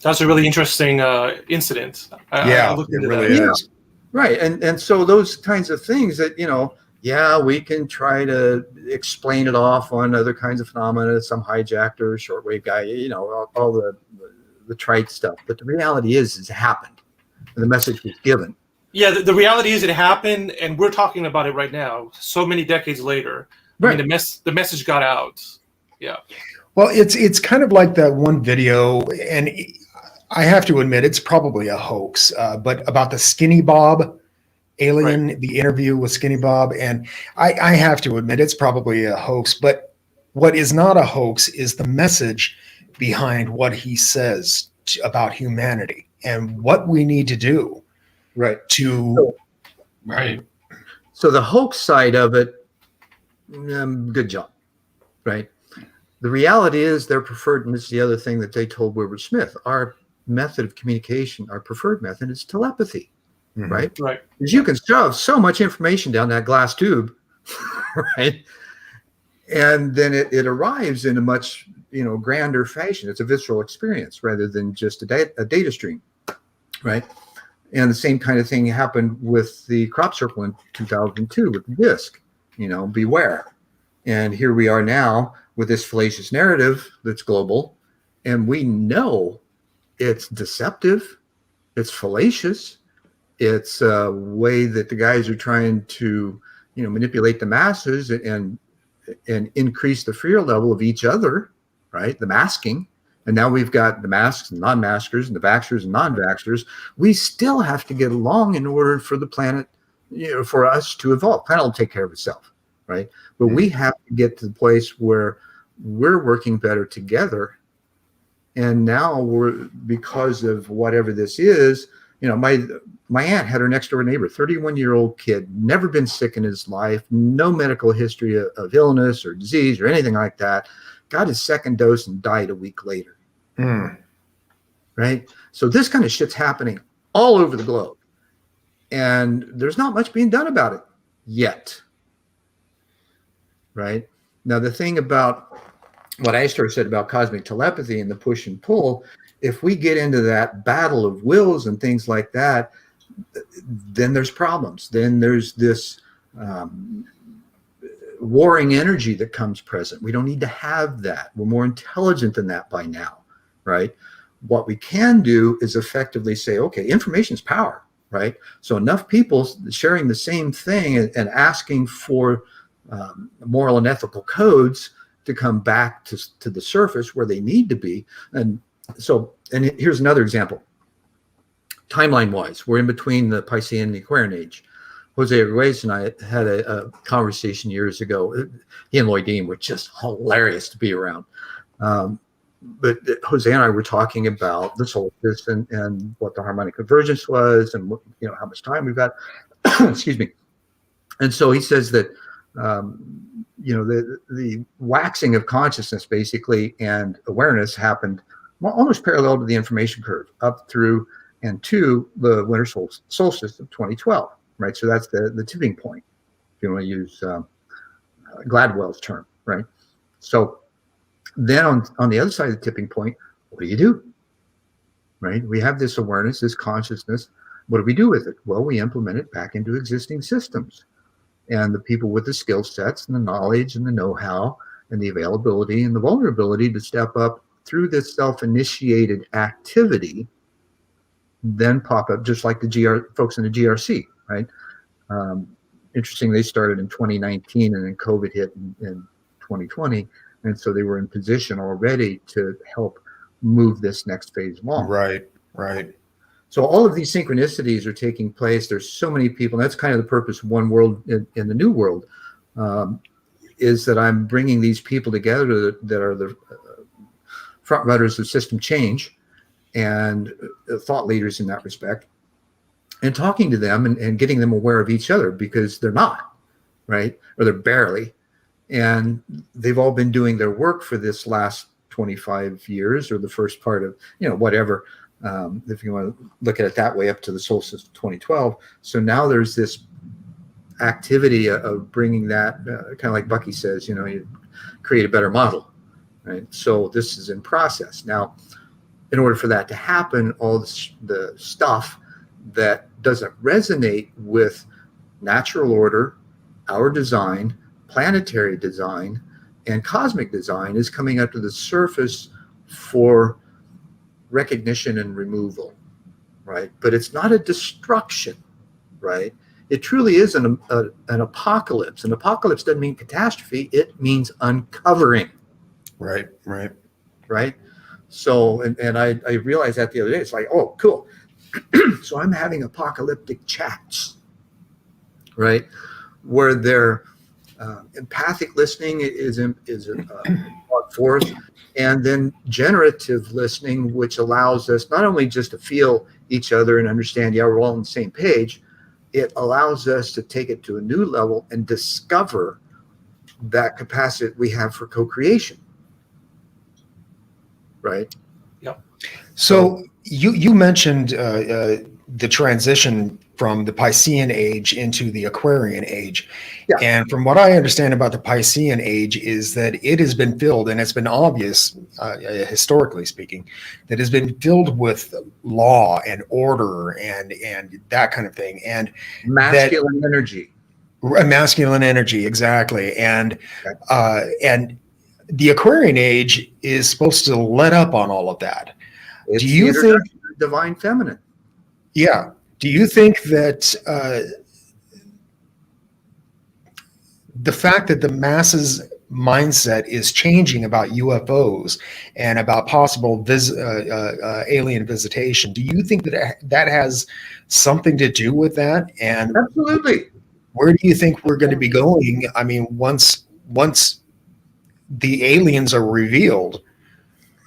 That's a really interesting incident. I looked into it really is. Right, and so those kinds of things that, we can try to explain it off on other kinds of phenomena, some hijacker, shortwave guy, all the trite stuff. But the reality is it happened, and the message was given. Yeah, the reality is it happened, and we're talking about it right now, so many decades later. Right. I mean, the message got out. Yeah. Well, it's kind of like that one video, and I have to admit it's probably a hoax, but about the Skinny Bob alien, right. The interview with Skinny Bob, and I have to admit it's probably a hoax, but what is not a hoax is the message behind what he says about humanity and what we need to do. Right. Right. So the hoax side of it, good job. Right. The reality is their preferred, and this is the other thing that they told Wilbur Smith, our method of communication, our preferred method is telepathy. right? Right. Because you can shove so much information down that glass tube, right? And then it arrives in a much grander fashion. It's a visceral experience rather than just a data stream, right? And the same kind of thing happened with the crop circle in 2002 with the disc, beware. And here we are now with this fallacious narrative that's global, and we know it's deceptive, it's fallacious, it's a way that the guys are trying to, manipulate the masses and increase the fear level of each other, right? The masking. And now we've got the masks and non-maskers and the vaxxers and non-vaxxers. We still have to get along in order for the planet, for us to evolve. The planet will take care of itself, right? But we have to get to the place where we're working better together. And now because of whatever this is, my aunt had her next door neighbor, 31-year-old kid, never been sick in his life, no medical history of illness or disease or anything like that, got his second dose and died a week later. Right? So this kind of shit's happening all over the globe. And there's not much being done about it yet. Right? Now, the thing about what Astor said about cosmic telepathy and the push and pull, if we get into that battle of wills and things like that, then there's problems. Then there's this warring energy that comes present. We don't need to have that. We're more intelligent than that by now, right? What we can do is effectively say, okay, information is power, right? So enough people sharing the same thing and asking for moral and ethical codes to come back to the surface where they need to be. And here's another example. Timeline-wise, we're in between the Piscean and the Aquarian age. Jose Ruiz and I had a conversation years ago. He and Lloyd Dean were just hilarious to be around. But Jose and I were talking about the solstice and what the harmonic convergence was and how much time we've got. Excuse me. And so he says that the waxing of consciousness basically and awareness happened almost parallel to the information curve up through and to the winter solstice of 2012, right? So that's the tipping point, if you want to use Gladwell's term, right? So then on the other side of the tipping point, what do you do, right? We have this awareness, this consciousness. What do we do with it? Well, we implement it back into existing systems. And the people with the skill sets and the knowledge and the know-how and the availability and the vulnerability to step up through this self-initiated activity then pop up, just like the folks in the GRC, right? Interesting, they started in 2019 and then COVID hit in 2020. And so they were in position already to help move this next phase along. Right. So all of these synchronicities are taking place. There's so many people. And that's kind of the purpose of One World in the New World, is that I'm bringing these people together that are the front runners of system change and thought leaders in that respect, and talking to them and getting them aware of each other, because they're not, right? Or they're barely. And they've all been doing their work for this last 25 years or the first part of, whatever, if you want to look at it that way, up to the solstice of 2012. So now there's this activity of bringing that, kind of like Bucky says, you create a better model, right? So this is in process. Now, in order for that to happen, all the stuff that doesn't resonate with natural order, our design, planetary design, and cosmic design is coming up to the surface for recognition and removal, right? But it's not a destruction, right? It truly is an apocalypse. An apocalypse doesn't mean catastrophe. It means uncovering. Right. So, and I realized that the other day. It's like, oh, cool. So I'm having apocalyptic chats, right? Where their empathic listening is brought forth, and then generative listening, which allows us not only just to feel each other and understand, yeah, we're all on the same page. It allows us to take it to a new level and discover that capacity we have for co-creation. Right. Yep. So you mentioned the transition from the Piscean age into the Aquarian age. Yeah. And from what I understand about the Piscean age is that it has been filled, and it's been obvious, historically speaking, that has been filled with law and order and that kind of thing. And Masculine energy. Masculine energy, exactly. And the Aquarian age is supposed to let up on all of that. It's Do you the think introduction of divine feminine? Yeah. Do you think that the fact that the masses mindset is changing about UFOs and about possible alien visitation, do you think that that has something to do with that? And Absolutely. where do you think we're going to be going? I mean, once the aliens are revealed,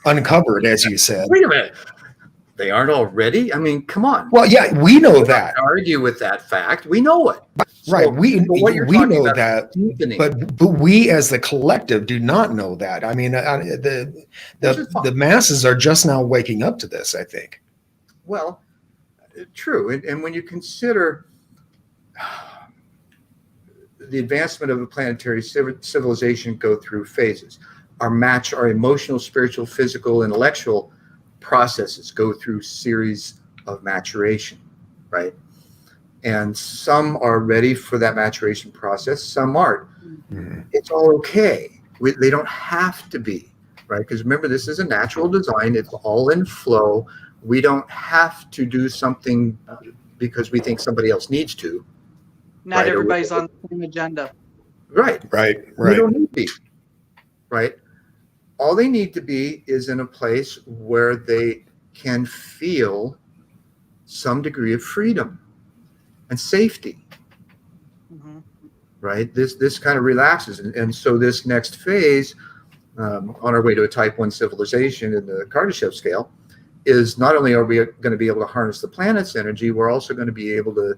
uncovered, as you said. Wait a minute. They aren't already? I mean, come on. Well, yeah, we know that. Argue with that fact. We know it. Right. So, We know that, deepening. but we as the collective do not know that. I mean, the masses are just now waking up to this, I think. Well, true. And when you consider the advancement of a planetary civilization go through phases, our emotional, spiritual, physical, intellectual processes go through series of maturation, right? And some are ready for that maturation process, some aren't. Mm-hmm. It's all okay. They don't have to be, right? Because remember, this is a natural design. It's all in flow. We don't have to do something because we think somebody else needs to. Not right? Everybody's on the same agenda. Right. We don't need to be, right? All they need to be is in a place where they can feel some degree of freedom and safety, mm-hmm. right? This kind of relaxes. And so this next phase, on our way to a type 1 civilization in the Kardashev scale, is not only are we going to be able to harness the planet's energy, we're also going to be able to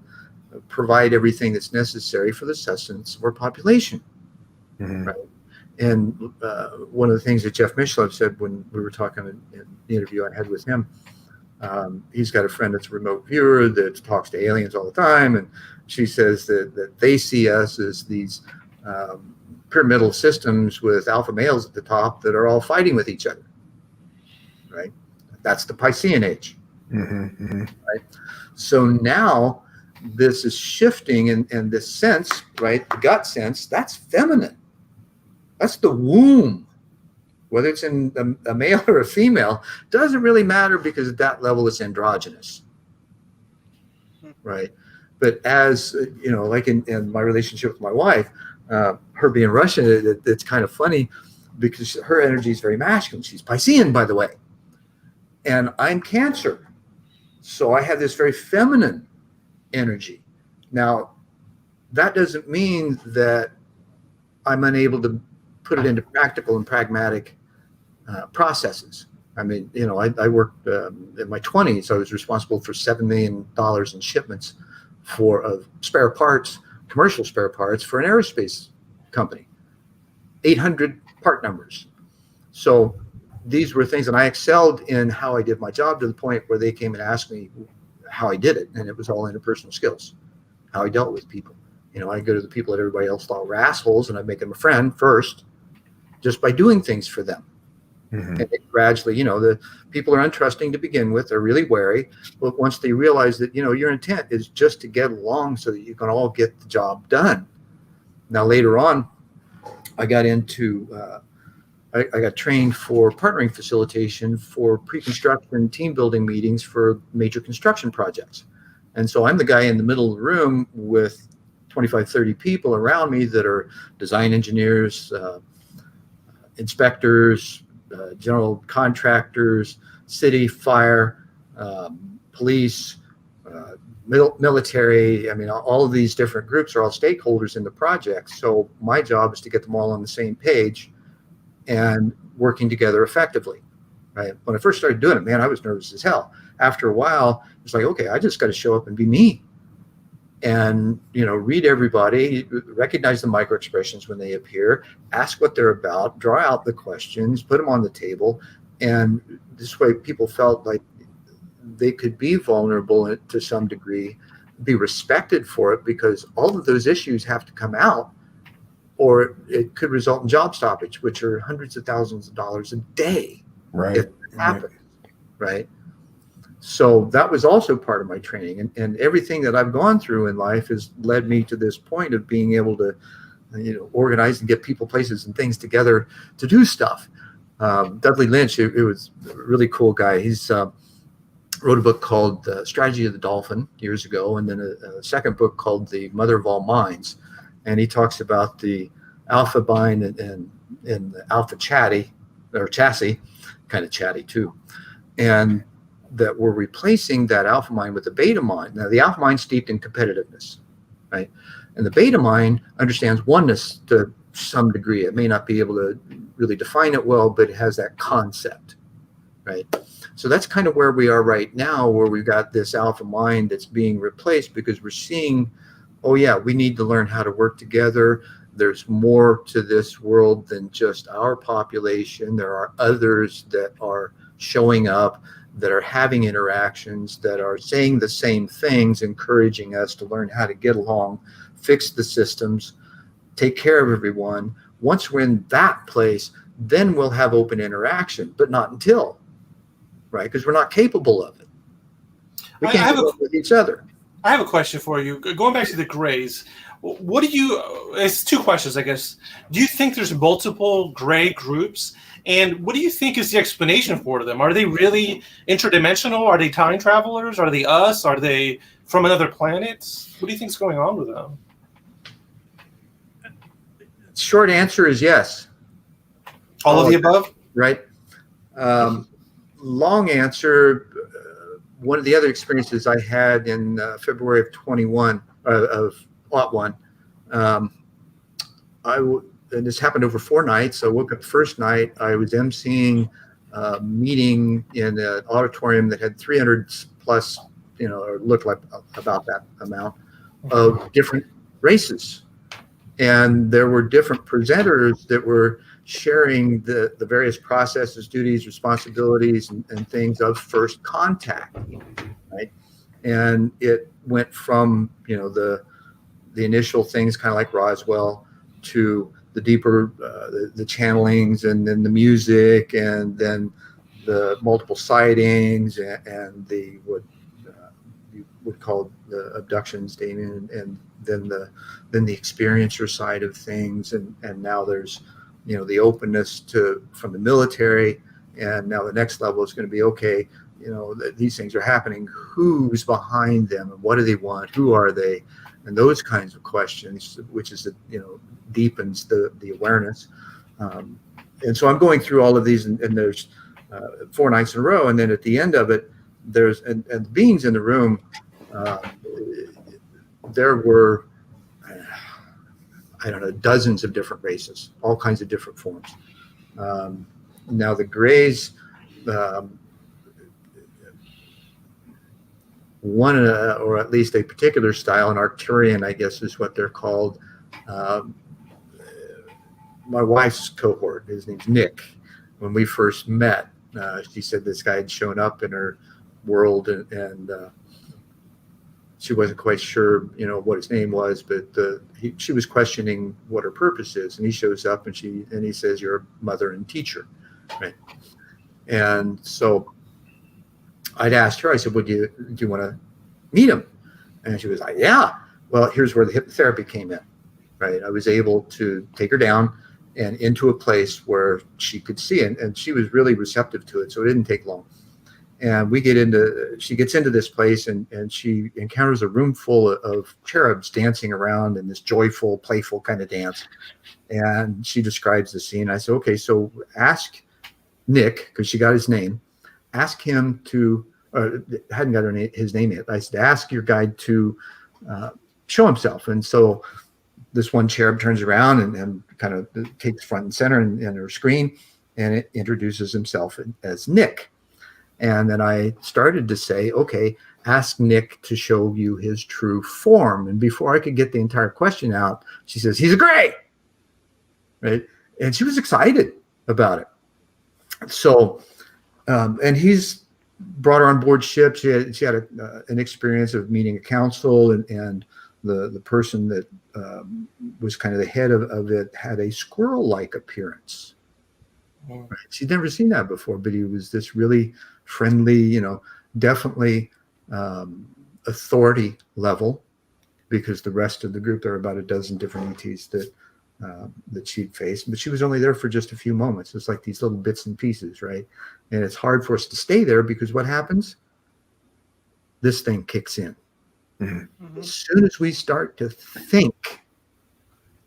provide everything that's necessary for the sustenance of our population, mm-hmm. right? And one of the things that Jeff Mishlev said when we were talking in the interview I had with him, he's got a friend that's a remote viewer that talks to aliens all the time. And she says that they see us as these pyramidal systems with alpha males at the top that are all fighting with each other, right? That's the Piscean age, mm-hmm, mm-hmm. right? So now this is shifting and this sense, right? The gut sense, that's feminine. That's the womb. Whether it's in a male or a female, doesn't really matter because at that level it's androgynous, right? But as, like in my relationship with my wife, her being Russian, it's kind of funny because her energy is very masculine. She's Piscean, by the way. And I'm Cancer. So I have this very feminine energy. Now, that doesn't mean that I'm unable to put it into practical and pragmatic processes. I mean, I worked in my 20s. I was responsible for $7 million in shipments of spare parts, commercial spare parts for an aerospace company, 800 part numbers. So these were things, and I excelled in how I did my job to the point where they came and asked me how I did it, and it was all interpersonal skills, how I dealt with people. I go to the people that everybody else thought were assholes, and I make them a friend first, just by doing things for them. Mm-hmm. And it gradually, the people are untrusting to begin with. They're really wary. But once they realize that, your intent is just to get along so that you can all get the job done. Now, later on, I got into, I got trained for partnering facilitation for pre-construction team building meetings for major construction projects. And so I'm the guy in the middle of the room with 25, 30 people around me that are design engineers, inspectors, general contractors, city, fire, police, military. I mean, all of these different groups are all stakeholders in the project. So my job is to get them all on the same page and working together effectively, right? When I first started doing it, man, I was nervous as hell. After a while, it's like, okay, I just got to show up and be me. And, read everybody, recognize the micro expressions when they appear, ask what they're about, draw out the questions, put them on the table. And this way people felt like they could be vulnerable to some degree, be respected for it, because all of those issues have to come out, or it could result in job stoppage, which are hundreds of thousands of dollars a day Right. if it happens, right? So that was also part of my training, and everything that I've gone through in life has led me to this point of being able to, organize and get people, places, and things together to do stuff. Dudley Lynch, it was a really cool guy. He's wrote a book called Strategy of the Dolphin years ago, and then a second book called The Mother of All Minds. And he talks about the alpha mind and the alpha chassis, kind of chatty too. And that we're replacing that alpha mind with the beta mind. Now, the alpha mind steeped in competitiveness, right? And the beta mind understands oneness to some degree. It may not be able to really define it well, but it has that concept, right? So that's kind of where we are right now, where we've got this alpha mind that's being replaced because we're seeing, oh yeah, we need to learn how to work together. There's more to this world than just our population. There are others that are showing up, that are having interactions, that are saying the same things, encouraging us to learn how to get along, fix the systems, take care of everyone. Once we're in that place, then we'll have open interaction, but not until, right? Because we're not capable of it. We can't work with each other. I have a question for you. Going back to the grays, what do you, it's two questions, I guess. Do you think there's multiple gray groups? And what do you think is the explanation for them? Are they really interdimensional? Are they time travelers? Are they us? Are they from another planet? What do you think is going on with them? Short answer is yes. All of the above? Right. Long answer, one of the other experiences I had in February of 21, of Lot 1, and this happened over 4 nights. I woke up the first night. I was emceeing a meeting in an auditorium that had 300 plus, or looked like about that amount of different races. And there were different presenters that were sharing the various processes, duties, responsibilities, and things of first contact, right? And it went from, the initial things, kind of like Roswell, to the deeper, the channelings, and then the music, and then the multiple sightings, and the what you would call the abductions, Damien, and then the experiencer side of things, and now there's the openness from the military, and now the next level is going to be, okay, these things are happening. Who's behind them, and what do they want? Who are they? And those kinds of questions, which is deepens the awareness. And so I'm going through all of these, and there's 4 nights in a row, and then at the end of it, there's and the beings in the room. There were, I don't know, dozens of different races, all kinds of different forms. Now the grays, one or at least a particular style, an Arcturian, I guess is what they're called. My wife's cohort, his name's Nick. When we first met, she said this guy had shown up in her world, and she wasn't quite sure, what his name was, but she was questioning what her purpose is. And he shows up, and he says, "You're a mother and teacher," right? And so I'd asked her, I said, do you want to meet him? And she was like, yeah. Well, here's where the hypnotherapy came in, right? I was able to take her down and into a place where she could see, and she was really receptive to it. So it didn't take long. And she gets into this place, and she encounters a room full of cherubs dancing around in this joyful, playful kind of dance. And she describes the scene. I said, okay, so ask Nick, because she got his name, ask him to, hadn't got his name yet. I said, ask your guide to show himself. And so this one cherub turns around and kind of takes front and center in her screen, and it introduces himself as Nick. And then I started to say, okay, ask Nick to show you his true form. And before I could get the entire question out, she says, he's a gray, right? And she was excited about it. So, and he's brought her on board ship. She had an experience of meeting a council, and the person that was kind of the head of it had a squirrel-like appearance. Right? She'd never seen that before, but he was this really friendly, definitely authority level, because the rest of the group, there were about a dozen different ETs that she'd faced, but she was only there for just a few moments. It's like these little bits and pieces, right? And it's hard for us to stay there, because what happens? This thing kicks in. Mm-hmm. As soon as we start to think,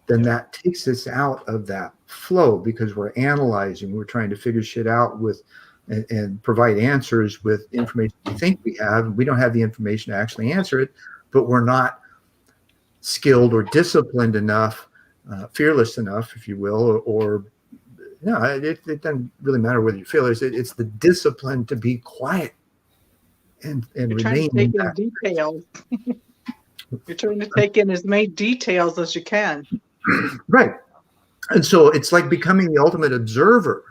then that takes us out of that flow, because we're analyzing, we're trying to figure shit out with and provide answers with information we think we have. We don't have the information to actually answer it, but we're not skilled or disciplined enough, fearless enough, if you will, or no, it doesn't really matter whether you feel it's the discipline to be quiet and You're remain trying to take in details. You're trying to take in as many details as you can. Right. And so it's like becoming the ultimate observer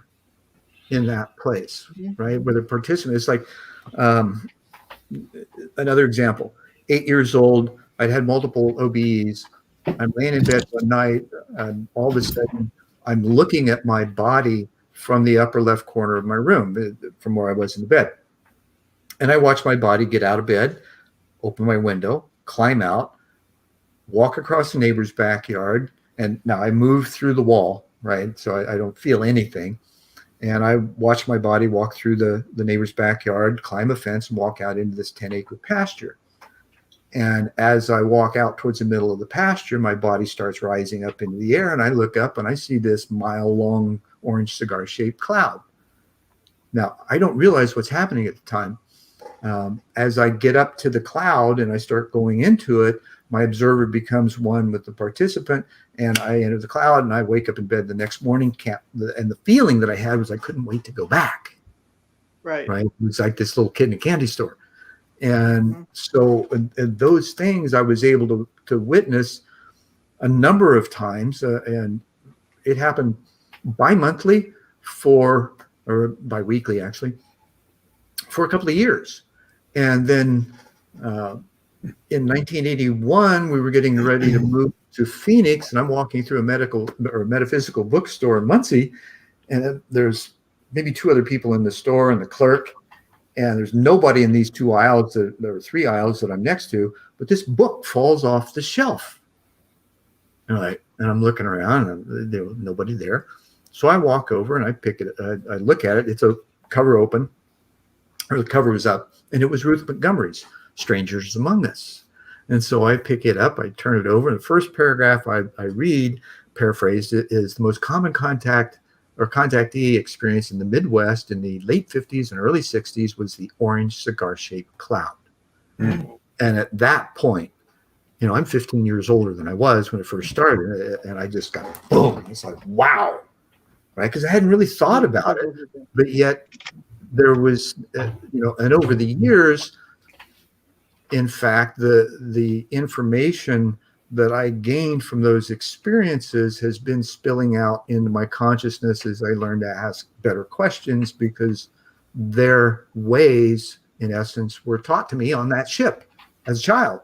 in that place, right? Where the participant is like, another example, 8 years old, I'd had multiple OBEs. I'm laying in bed one night, and all of a sudden I'm looking at my body from the upper left corner of my room, from where I was in the bed. And I watch my body get out of bed, open my window, climb out, walk across the neighbor's backyard. And now I move through the wall, right? So I don't feel anything. And I watch my body walk through the neighbor's backyard, climb a fence, and walk out into this 10-acre pasture. And as I walk out towards the middle of the pasture, my body starts rising up into the air. And I look up and I see this mile-long orange cigar-shaped cloud. Now, I don't realize what's happening at the time. As I get up to the cloud and I start going into it, my observer becomes one with the participant, and I enter the cloud, and I wake up in bed the next morning. And the feeling that I had was I couldn't wait to go back. Right. It was like this little kid in a candy store. And so and those things I was able to witness a number of times, and it happened bi-monthly or bi-weekly actually, for a couple of years. And then in 1981, we were getting ready to move to Phoenix, and I'm walking through a metaphysical bookstore in Muncie, and there's maybe two other people in the store and the clerk, and there's nobody in these two aisles. There are three aisles that I'm next to, but this book falls off the shelf. And I'm looking around, and there was nobody there. So I walk over and I pick it. I look at it. It's a cover open, or the cover was up, and it was Ruth Montgomery's Strangers Among Us. And so I pick it up, I turn it over, and the first paragraph I read, paraphrased it, is the most common contact or contactee experience in the Midwest in the late 50s and early 60s was the orange cigar-shaped cloud. And at that point, I'm 15 years older than I was when it first started, and I just got boom. It's like, wow, right? Because I hadn't really thought about it, but yet there was, and over the years, in fact, the information that I gained from those experiences has been spilling out into my consciousness as I learned to ask better questions, because their ways, in essence, were taught to me on that ship as a child.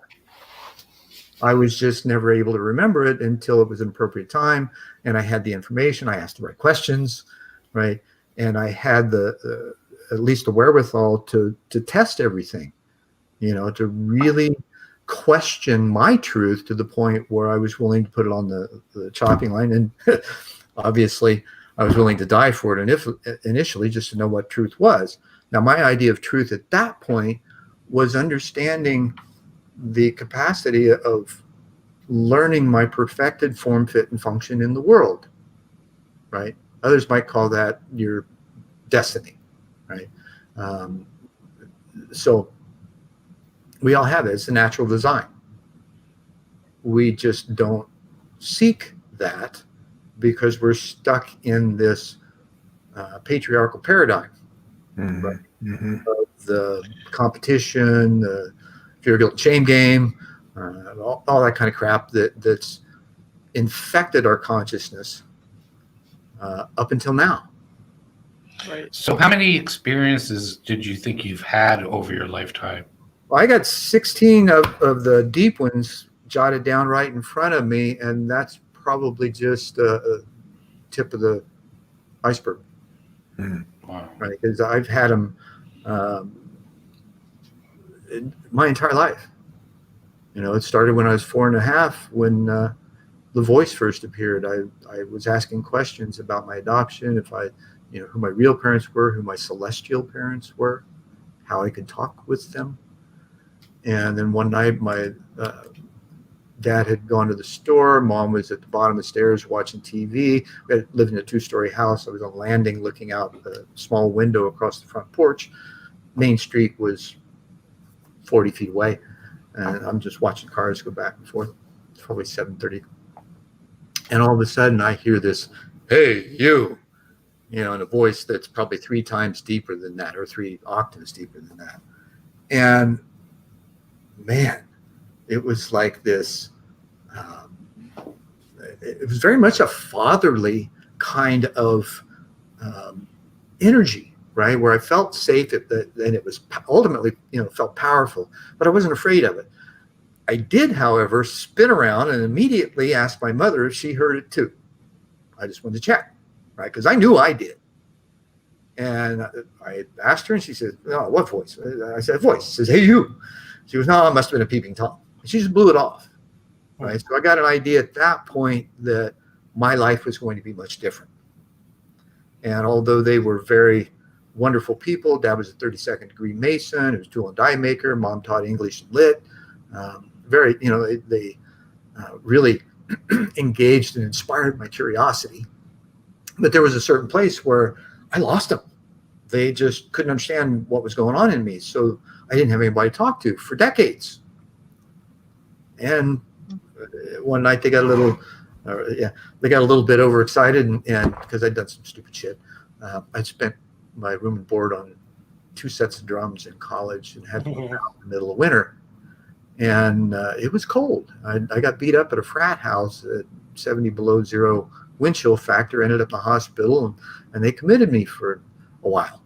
I was just never able to remember it until it was an appropriate time, and I had the information. I asked the right questions, right? And I had at least the wherewithal to test everything. To really question my truth to the point where I was willing to put it on the chopping line. And obviously, I was willing to die for it initially, just to know what truth was. Now, my idea of truth at that point was understanding the capacity of learning my perfected form, fit, and function in the world, right? Others might call that your destiny, right? So we all have it. It's a natural design. We just don't seek that because we're stuck in this patriarchal paradigm, right? Of the competition, the fear, guilt, and shame game, all that kind of crap that's infected our consciousness up until now. Right. So how many experiences did you think you've had over your lifetime? Well, I got 16 of the deep ones jotted down right in front of me, and that's probably just a tip of the iceberg, Wow. right? Because I've had them my entire life. You know, it started when I was 4.5, when the voice first appeared. I was asking questions about my adoption, if I, you know, who my real parents were, who my celestial parents were, how I could talk with them. And then one night, my dad had gone to the store. Mom was at the bottom of the stairs watching TV. We lived in a 2-story house. I was on a landing looking out a small window across the front porch. Main Street was 40 feet away. And I'm just watching cars go back and forth. It's probably 7:30. And all of a sudden I hear this, "Hey, you," you know, in a voice that's probably 3 times deeper than that, or 3 octaves deeper than that. And man, it was like this, it was very much a fatherly kind of energy, right? Where I felt safe, and it was ultimately, you know, felt powerful, but I wasn't afraid of it. I did, however, spin around and immediately ask my mother if she heard it too. I just wanted to check, right? Because I knew I did. And I asked her, and she said, "No, what voice?" I said, "Voice." She says, "Hey, you." She goes, "No, it must have been a peeping Tom." She just blew it off, right? So I got an idea at that point that my life was going to be much different. And although they were very wonderful people, Dad was a 32nd degree Mason, he was tool and die maker, Mom taught English and Lit, very, you know, they really engaged and inspired my curiosity. But there was a certain place where I lost them. They just couldn't understand what was going on in me. So I didn't have anybody to talk to for decades. And one night they got a little, they got a little bit overexcited, and because I'd done some stupid shit. I spent my room and board on 2 sets of drums in college and had to move out in the middle of winter. And it was cold. I got beat up at a frat house at 70 below zero wind chill factor, ended up in the hospital, and they committed me for a while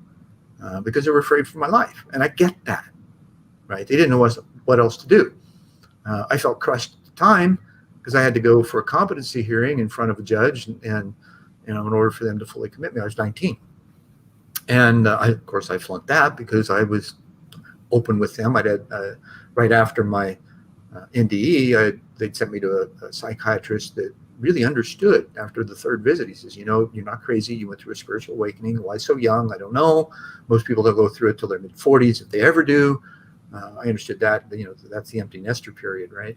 because they were afraid for my life. And I get that, right? They didn't know what else to do. I felt crushed at the time because I had to go for a competency hearing in front of a judge, and you know, in order for them to fully commit me. I was 19. And of course, I flunked that because I was open with them. I'd had, right after my NDE, they'd sent me to a psychiatrist that really understood after the 3rd visit. He says, "You know, you're not crazy. You went through a spiritual awakening. Why so young? I don't know. Most people don't go through it till their mid-40s, if they ever do." I understood that, you know, that's the empty nester period, right?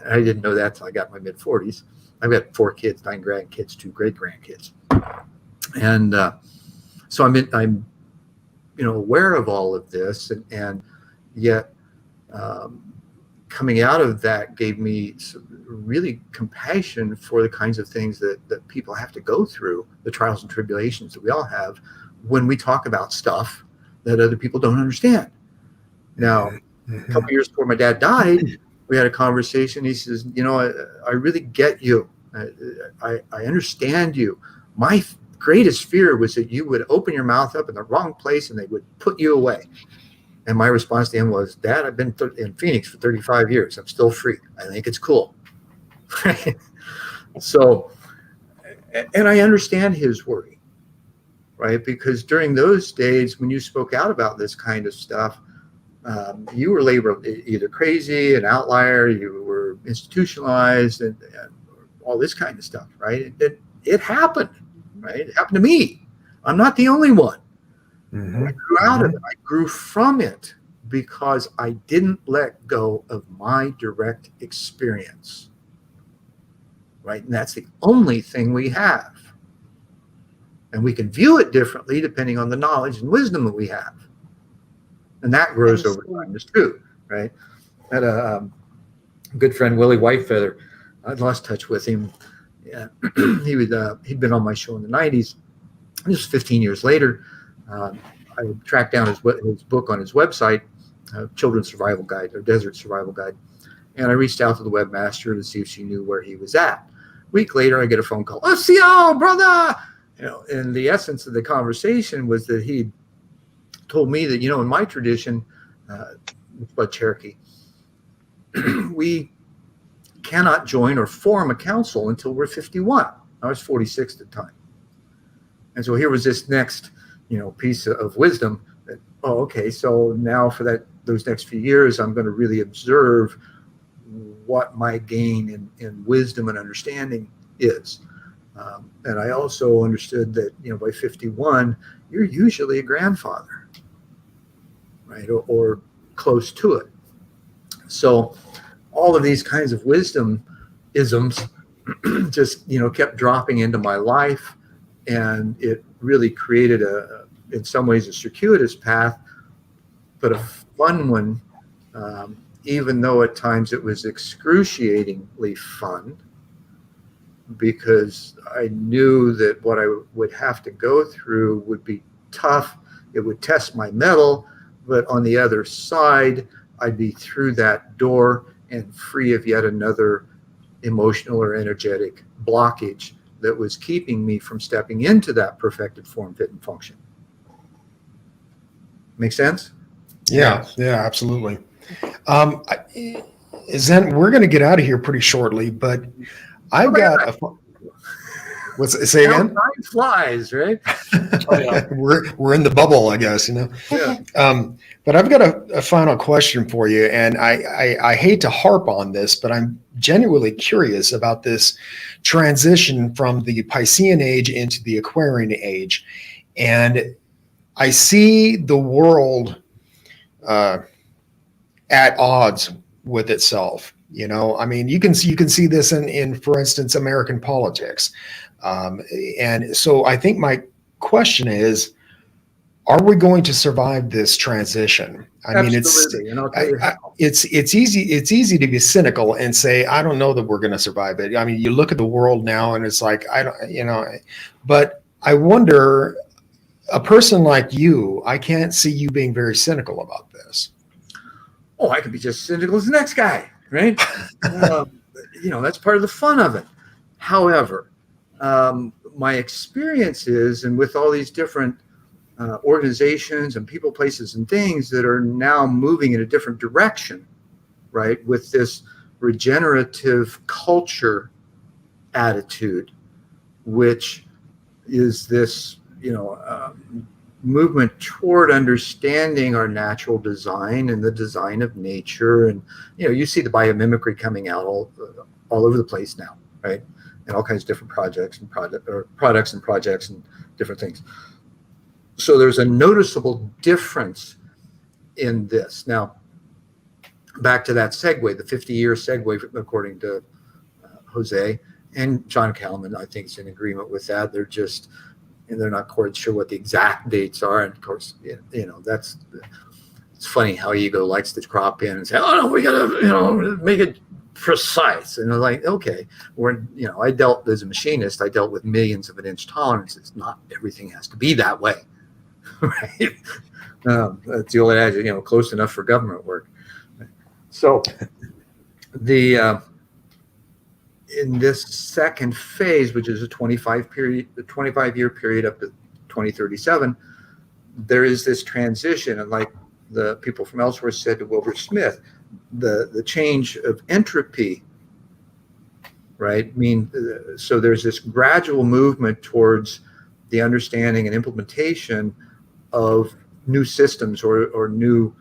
I didn't know that till I got my mid-40s. I've got 4 kids, 9 grandkids, 2 great-grandkids. And so I'm you know, aware of all of this, and yet coming out of that gave me some really compassion for the kinds of things that people have to go through, the trials and tribulations that we all have when we talk about stuff that other people don't understand. Now, a couple years before my dad died, we had a conversation. He says, "You know, I really get you. I understand you. My greatest fear was that you would open your mouth up in the wrong place and they would put you away." And my response to him was, "Dad, I've been in Phoenix for 35 years. I'm still free. I think it's cool." So, and I understand his worry, right? Because during those days when you spoke out about this kind of stuff, you were labeled either crazy, an outlier, you were institutionalized, and all this kind of stuff, right? It happened, right? It happened to me. I'm not the only one. I grew out of it. I grew from it because I didn't let go of my direct experience, right? And that's the only thing we have. And we can view it differently depending on the knowledge and wisdom that we have. And that grows over time, it's true, right? I had a good friend, Willie Whitefeather. I'd lost touch with him. Yeah. He'd been on my show in the 90s. This was 15 years later. I tracked down his book on his website, Children's Survival Guide, or Desert Survival Guide. And I reached out to the webmaster to see if she knew where he was at. A week later, I get a phone call. "Oh, CO, brother! and the essence of the conversation was that he told me that, in my tradition, but Cherokee, we cannot join or form a council until we're 51. I was 46 at the time. And so here was this next, piece of wisdom that, oh, okay, so now for those next few years, I'm going to really observe what my gain in wisdom and understanding is. And I also understood that, by 51, you're usually a grandfather, right? Or close to it. So all of these kinds of wisdom isms just, kept dropping into my life. And it really created in some ways, a circuitous path, but a fun one, even though at times it was excruciatingly fun, because I knew that what I would have to go through would be tough. It would test my mettle, but on the other side, I'd be through that door and free of yet another emotional or energetic blockage that was keeping me from stepping into that perfected form, fit, and function. Make sense? Yeah, absolutely. Zen, we're going to get out of here pretty shortly, but I've got say again? Time flies, right? Oh, yeah. We're in the bubble, I guess, Yeah. But I've got a final question for you, and I hate to harp on this, but I'm genuinely curious about this transition from the Piscean age into the Aquarian age. And I see the world at odds with itself. I mean, you can see this in for instance, American politics. And so I think my question is, are we going to survive this transition? I mean, Absolutely. And I'll tell you how. it's easy to be cynical and say, I don't know that we're going to survive it. I mean, you look at the world now and it's like, I don't, but I wonder, a person like you, I can't see you being very cynical about this. Oh, I could be just cynical as the next guy, right? That's part of the fun of it. However, my experience is, and with all these different organizations and people, places, and things that are now moving in a different direction, right? With this regenerative culture attitude, which is this, movement toward understanding our natural design and the design of nature. And, you see the biomimicry coming out all over the place now, right? And all kinds of different products and projects and different things. So there's a noticeable difference in this. Now, back to that segue, the 50-year segue, according to Jose and John Kalman, I think is in agreement with that. They're not quite sure what the exact dates are. And of course, it's funny how ego likes to crop in and say, oh no, we gotta, make it precise. And they're like, okay, I dealt as a machinist, I dealt with millions of an inch tolerances. Not everything has to be that way. Right? That's the old adage, close enough for government work. So in this second phase, which is a 25-year period up to 2037, there is this transition. And like the people from elsewhere said to Wilbur Smith, the change of entropy, right? So there's this gradual movement towards the understanding and implementation of new systems or new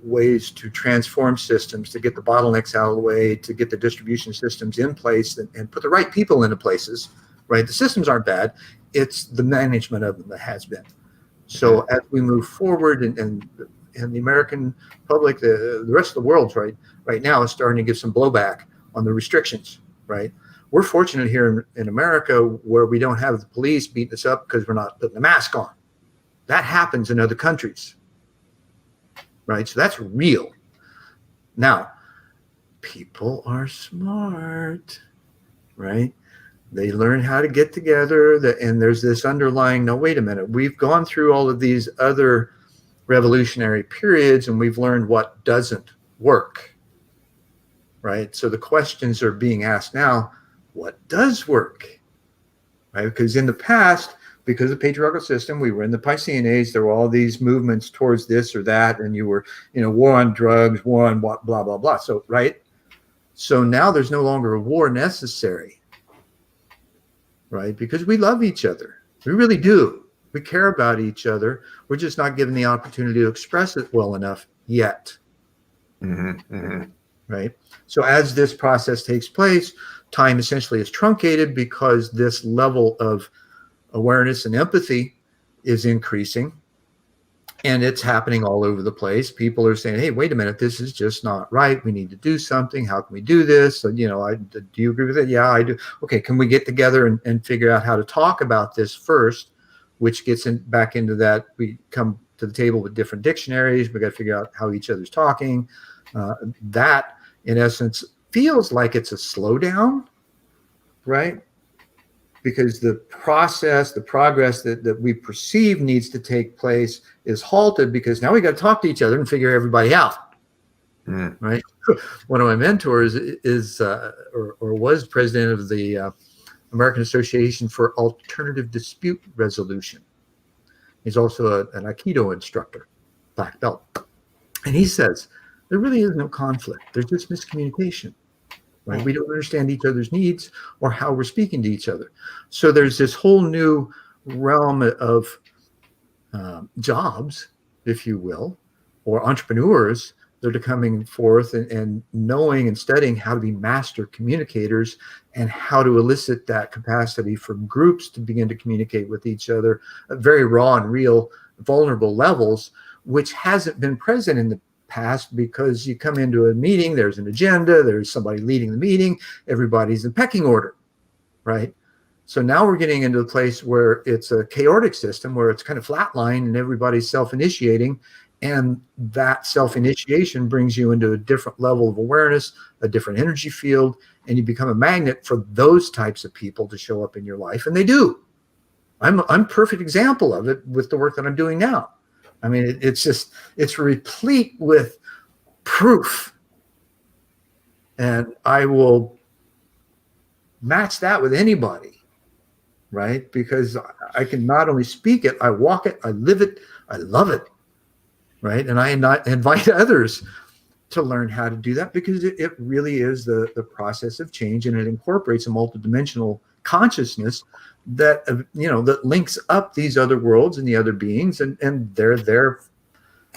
ways to transform systems, to get the bottlenecks out of the way, to get the distribution systems in place and put the right people into places, right? The systems aren't bad. It's the management of them that has been. So as we move forward and the American public, the rest of the world right now is starting to give some blowback on the restrictions, right? We're fortunate here in America where we don't have the police beating us up because we're not putting a mask on. That happens in other countries. Right? So that's real. Now, people are smart, right? They learn how to get together, and there's this underlying, no, wait a minute, we've gone through all of these other revolutionary periods and we've learned what doesn't work, right? So the questions are being asked now, what does work, right? Because in the past, because of the patriarchal system, we were in the Piscean age. There were all these movements towards this or that, and you were, war on drugs, war on what, blah, blah, blah. So, right? So now there's no longer a war necessary, right? Because we love each other. We really do. We care about each other. We're just not given the opportunity to express it well enough yet. Right? So as this process takes place, time essentially is truncated because this level of awareness and empathy is increasing, and it's happening all over the place. People are saying, hey, wait a minute, this is just not right. We need to do something. How can we do this? So, do you agree with it? Yeah, I do. Okay, can we get together and figure out how to talk about this first, which gets back into that. We come to the table with different dictionaries. We got to figure out how each other's talking. That, in essence, feels like it's a slowdown, right? Because the process, the progress that we perceive needs to take place is halted because now we got to talk to each other and figure everybody out, right? One of my mentors is or was president of the American Association for Alternative Dispute Resolution. He's also an Aikido instructor, black belt. And he says, there really is no conflict. There's just miscommunication. Right? We don't understand each other's needs or how we're speaking to each other. So there's this whole new realm of jobs, if you will, or entrepreneurs that are coming forth and knowing and studying how to be master communicators and how to elicit that capacity for groups to begin to communicate with each other at very raw and real, vulnerable levels, which hasn't been present in the past because you come into a meeting, there's an agenda, there's somebody leading the meeting, everybody's in pecking order, right? So now we're getting into a place where it's a chaotic system where it's kind of flatline and everybody's self-initiating, and that self-initiation brings you into a different level of awareness, a different energy field, and you become a magnet for those types of people to show up in your life, and they do. I'm a perfect example of it with the work that I'm doing now. I mean, it's replete with proof. And I will match that with anybody, right? Because I can not only speak it, I walk it, I live it, I love it, right? And I invite others to learn how to do that because it really is the process of change, and it incorporates a multidimensional consciousness that that links up these other worlds and the other beings, and they're there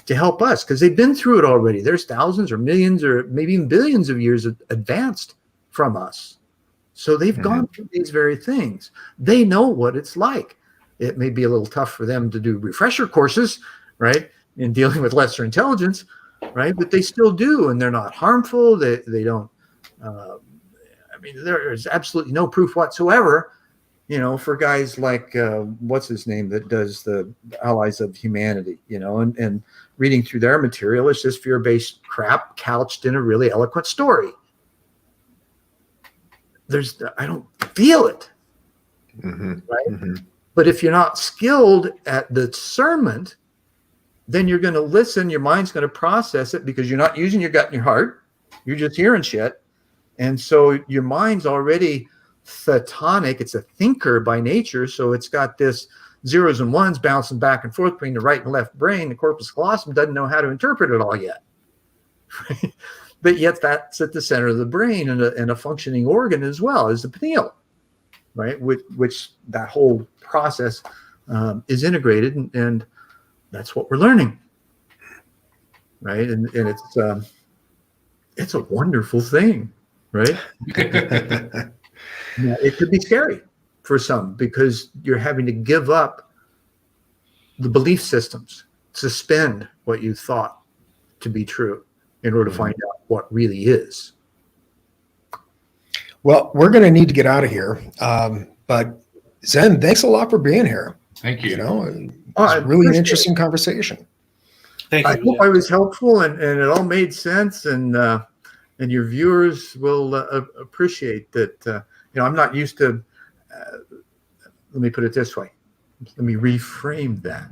to help us because they've been through it already. There's thousands or millions or maybe even billions of years advanced from us, so they've gone through these very things. They know what it's like. It may be a little tough for them to do refresher courses, right, in dealing with lesser intelligence, right, but they still do, and they're not harmful. They don't there's absolutely no proof whatsoever, for guys like, what's his name that does the Allies of Humanity, and reading through their material, it's just fear-based crap couched in a really eloquent story. I don't feel it, right? But if you're not skilled at the discernment, then you're going to listen, your mind's going to process it because you're not using your gut and your heart. You're just hearing shit. And so your mind's already thetonic. It's a thinker by nature. So it's got this zeros and ones bouncing back and forth between the right and left brain. The corpus callosum doesn't know how to interpret it all yet. But yet that's at the center of the brain, and a functioning organ as well as the pineal, right? Which that whole process is integrated, and that's what we're learning, right? And it's a wonderful thing. Right? Yeah, it could be scary for some because you're having to give up the belief systems, suspend what you thought to be true in order to find out what really is. Well, we're going to need to get out of here. But Zen, thanks a lot for being here. Thank you. It's really an interesting conversation. Thank you. I hope I was helpful and it all made sense, and your viewers will appreciate that. I'm not used to, let me put it this way. Let me reframe that.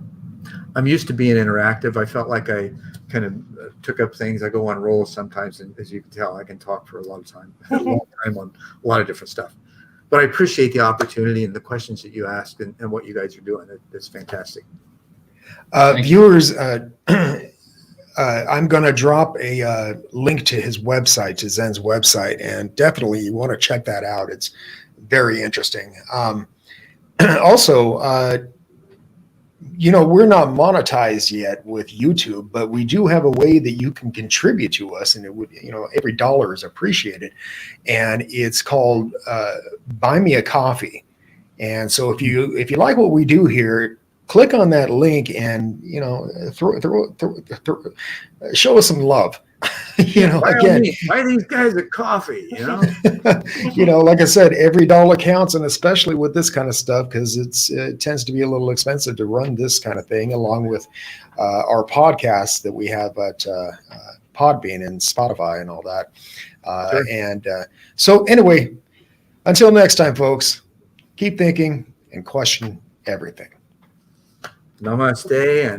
I'm used to being interactive. I felt like I kind of took up things. I go on rolls sometimes, and as you can tell, I can talk for a long time on a lot of different stuff. But I appreciate the opportunity and the questions that you ask and what you guys are doing. It's fantastic. Thank Viewers, I'm going to drop a link to his website, to Zen's website, and definitely you want to check that out. It's very interesting. Also, we're not monetized yet with YouTube, but we do have a way that you can contribute to us, and it would, every dollar is appreciated. And it's called Buy Me a Coffee. And so if you like what we do here, click on that link and show us some love. Again, buy these guys a coffee. Like I said, every dollar counts, and especially with this kind of stuff, because it tends to be a little expensive to run this kind of thing, along with our podcasts that we have at Podbean and Spotify and all that. Sure. And so anyway, until next time, folks, keep thinking and question everything. Namaste. And